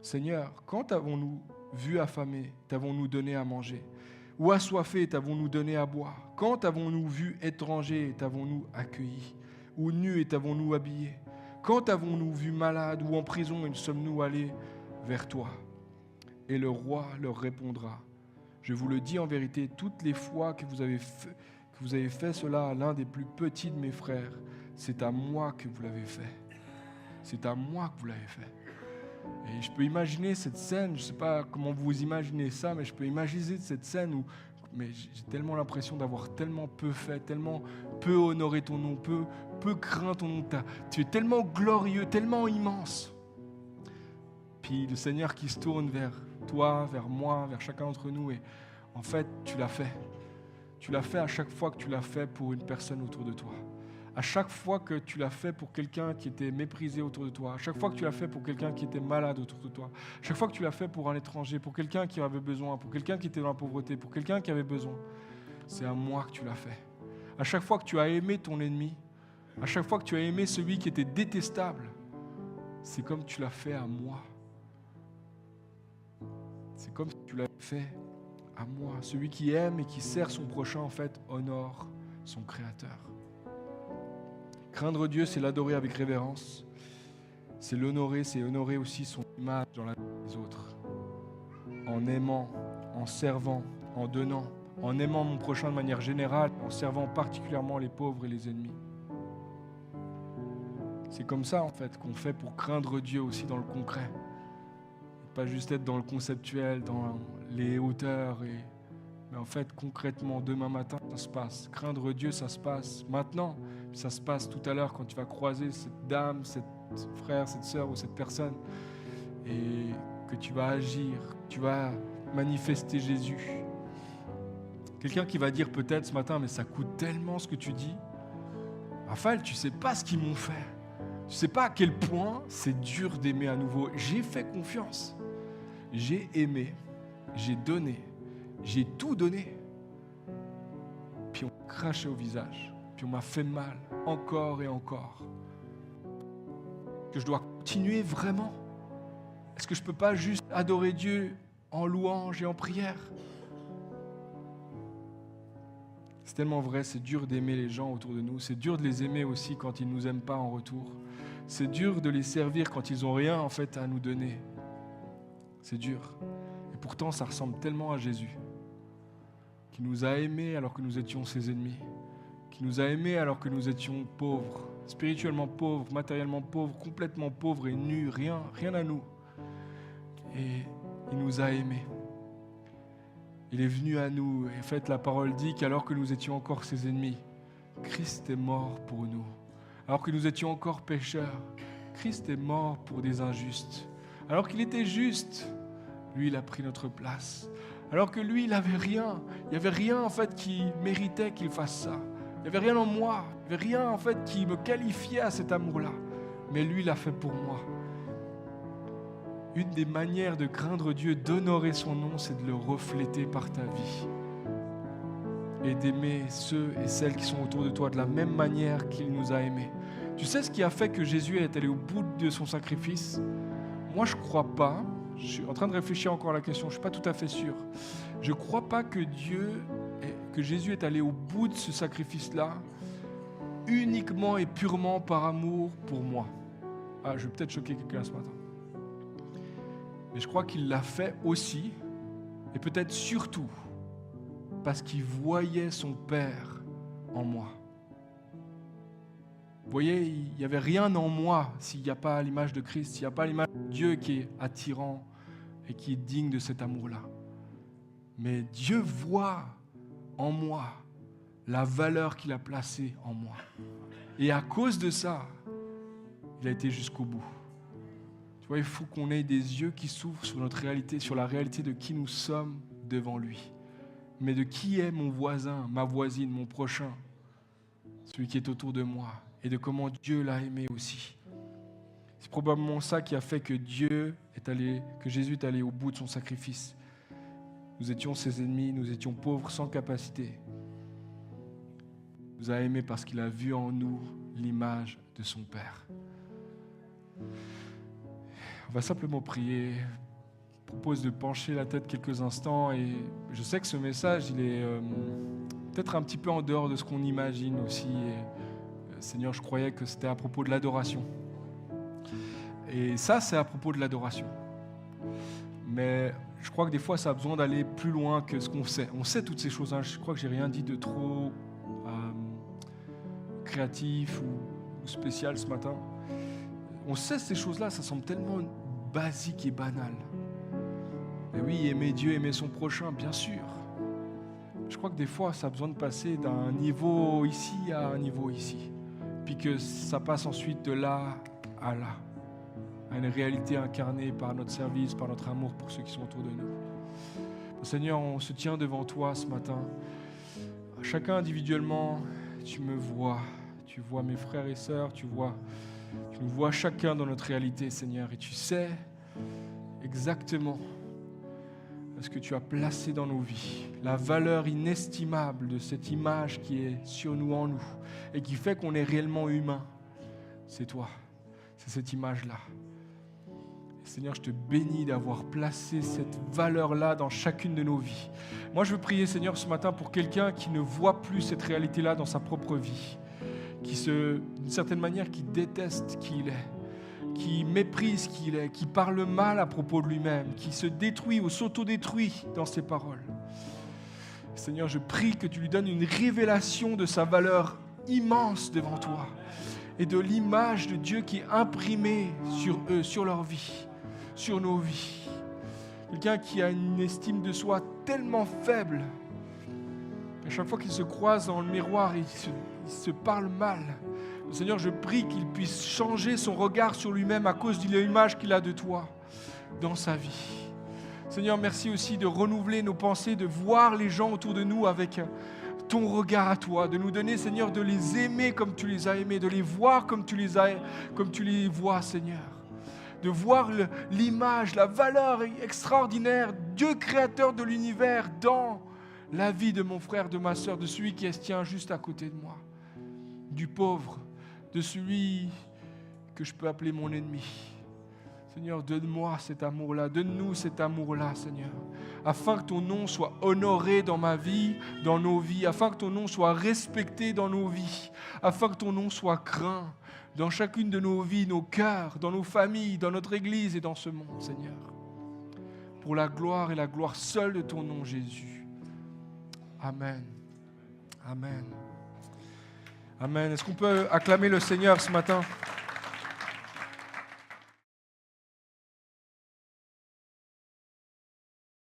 Seigneur, quand t'avons-nous vu affamé, t'avons-nous donné à manger? Ou assoiffé, t'avons-nous donné à boire? Quand avons-nous vu étranger, t'avons-nous accueilli? Ou nu et t'avons-nous habillé? Quand avons-nous vu malade ou en prison et sommes-nous allés vers toi? Et le roi leur répondra, je vous le dis en vérité, toutes les fois que vous avez fait cela à l'un des plus petits de mes frères, c'est à moi que vous l'avez fait. C'est à moi que vous l'avez fait. Et je peux imaginer cette scène, je ne sais pas comment vous imaginez ça, mais je peux imaginer cette scène où mais j'ai tellement l'impression d'avoir tellement peu fait, tellement peu honoré ton nom, peu craint ton nom. Tu es tellement glorieux, tellement immense. Puis le Seigneur qui se tourne vers toi, vers moi, vers chacun d'entre nous, et en fait, tu l'as fait. Tu l'as fait à chaque fois que tu l'as fait pour une personne autour de toi. À chaque fois que tu l'as fait pour quelqu'un qui était méprisé autour de toi, à chaque fois que tu l'as fait pour quelqu'un qui était malade autour de toi, à chaque fois que tu l'as fait pour un étranger, pour quelqu'un qui avait besoin, pour quelqu'un qui était dans la pauvreté, pour quelqu'un qui avait besoin, c'est à moi que tu l'as fait. À chaque fois que tu as aimé ton ennemi, à chaque fois que tu as aimé celui qui était détestable, c'est comme tu l'as fait à moi. C'est comme si tu l'as fait à moi. Celui qui aime et qui sert son prochain, en fait, honore son Créateur. Craindre Dieu, c'est l'adorer avec révérence. C'est l'honorer, c'est honorer aussi son image dans la vie des autres. En aimant, en servant, en donnant, en aimant mon prochain de manière générale, en servant particulièrement les pauvres et les ennemis. C'est comme ça, en fait, qu'on fait pour craindre Dieu aussi dans le concret. Pas juste être dans le conceptuel, dans les hauteurs, mais en fait, concrètement, demain matin, ça se passe. Craindre Dieu, ça se passe maintenant. Ça se passe tout à l'heure quand tu vas croiser cette dame, ce frère, cette sœur ou cette personne et que tu vas agir, tu vas manifester Jésus. Quelqu'un qui va dire peut-être ce matin, mais ça coûte tellement ce que tu dis. Raphaël, tu ne sais pas ce qu'ils m'ont fait. Tu ne sais pas à quel point c'est dur d'aimer à nouveau. J'ai fait confiance. J'ai aimé. J'ai donné. J'ai tout donné. Puis on m'a craché au visage. Puis on m'a fait mal. Encore et encore. Que je dois continuer vraiment? Est-ce que je ne peux pas juste adorer Dieu en louange et en prière? C'est tellement vrai, c'est dur d'aimer les gens autour de nous. C'est dur de les aimer aussi quand ils ne nous aiment pas en retour. C'est dur de les servir quand ils n'ont rien en fait à nous donner. C'est dur. Et pourtant, ça ressemble tellement à Jésus, qui nous a aimés alors que nous étions ses ennemis, qui nous a aimés alors que nous étions pauvres, spirituellement pauvres, matériellement pauvres, complètement pauvres et nus, rien à nous. Et il nous a aimés. Il est venu à nous. Et en fait, la parole dit qu'alors que nous étions encore ses ennemis, Christ est mort pour nous. Alors que nous étions encore pécheurs, Christ est mort pour des injustes. Alors qu'il était juste, lui, il a pris notre place. Alors que lui, il n'avait rien. Il n'y avait rien, en fait, qui méritait qu'il fasse ça. Il n'y avait rien en moi. Il n'y avait rien, en fait, qui me qualifiait à cet amour-là. Mais lui, il l'a fait pour moi. Une des manières de craindre Dieu, d'honorer son nom, c'est de le refléter par ta vie. Et d'aimer ceux et celles qui sont autour de toi de la même manière qu'il nous a aimés. Tu sais ce qui a fait que Jésus est allé au bout de son sacrifice? Moi, je ne crois pas. Je suis en train de réfléchir encore à la question. Je ne suis pas tout à fait sûr. Je ne crois pas que Jésus est allé au bout de ce sacrifice-là uniquement et purement par amour pour moi. Ah, je vais peut-être choquer quelqu'un ce matin. Mais je crois qu'il l'a fait aussi, et peut-être surtout, parce qu'il voyait son Père en moi. Vous voyez, il n'y avait rien en moi s'il n'y a pas l'image de Christ, s'il n'y a pas l'image de Dieu qui est attirant et qui est digne de cet amour-là. Mais Dieu voit en moi la valeur qu'il a placée en moi. Et à cause de ça, il a été jusqu'au bout. Tu vois, il faut qu'on ait des yeux qui s'ouvrent sur notre réalité, sur la réalité de qui nous sommes devant lui. Mais de qui est mon voisin, ma voisine, mon prochain, celui qui est autour de moi, et de comment Dieu l'a aimé aussi. C'est probablement ça qui a fait que Jésus est allé au bout de son sacrifice. Nous étions ses ennemis, nous étions pauvres, sans capacité. Il nous a aimés parce qu'il a vu en nous l'image de son Père. On va simplement prier. Je propose de pencher la tête quelques instants et je sais que ce message, il est peut-être un petit peu en dehors de ce qu'on imagine aussi. Et, Seigneur, je croyais que c'était à propos de l'adoration. Et ça, c'est à propos de l'adoration. Mais je crois que des fois, ça a besoin d'aller plus loin que ce qu'on sait. On sait toutes ces choses. Hein. Je crois que j'ai rien dit de trop créatif ou spécial ce matin. On sait ces choses-là, ça semble tellement basique et banal. Mais oui, aimer Dieu, aimer son prochain, bien sûr. je crois que des fois, ça a besoin de passer d'un niveau ici à un niveau ici. Puis que ça passe ensuite de là à là, à une réalité incarnée par notre service, par notre amour pour ceux qui sont autour de nous. Seigneur, on se tient devant toi ce matin. Chacun individuellement, tu me vois. Tu vois mes frères et sœurs, tu nous vois chacun dans notre réalité, Seigneur. Et tu sais exactement ce que tu as placé dans nos vies, la valeur inestimable de cette image qui est sur nous, en nous, et qui fait qu'on est réellement humain. C'est toi, c'est cette image-là. Seigneur, je te bénis d'avoir placé cette valeur-là dans chacune de nos vies. Moi, je veux prier, Seigneur, ce matin pour quelqu'un qui ne voit plus cette réalité-là dans sa propre vie, d'une certaine manière, qui déteste qui il est, qui méprise qui il est, qui parle mal à propos de lui-même, qui se détruit ou s'autodétruit dans ses paroles. Seigneur, je prie que tu lui donnes une révélation de sa valeur immense devant toi et de l'image de Dieu qui est imprimée sur eux, sur leur vie, sur nos vies. Quelqu'un qui a une estime de soi tellement faible qu'à chaque fois qu'il se croise dans le miroir, il se parle mal. Seigneur, je prie qu'il puisse changer son regard sur lui-même à cause de l'image qu'il a de toi dans sa vie. Seigneur, merci aussi de renouveler nos pensées, de voir les gens autour de nous avec ton regard à toi, de nous donner, Seigneur, de les aimer comme tu les as aimés, de les voir comme tu les vois, Seigneur. De voir l'image, la valeur extraordinaire, Dieu créateur de l'univers dans la vie de mon frère, de ma sœur, de celui qui se tient juste à côté de moi, du pauvre, de celui que je peux appeler mon ennemi. Seigneur, donne-moi cet amour-là, donne-nous cet amour-là, Seigneur, afin que ton nom soit honoré dans ma vie, dans nos vies, afin que ton nom soit respecté dans nos vies, afin que ton nom soit craint dans chacune de nos vies, nos cœurs, dans nos familles, dans notre Église et dans ce monde, Seigneur. Pour la gloire et la gloire seule de ton nom, Jésus. Amen. Amen. Amen. Est-ce qu'on peut acclamer le Seigneur ce matin ?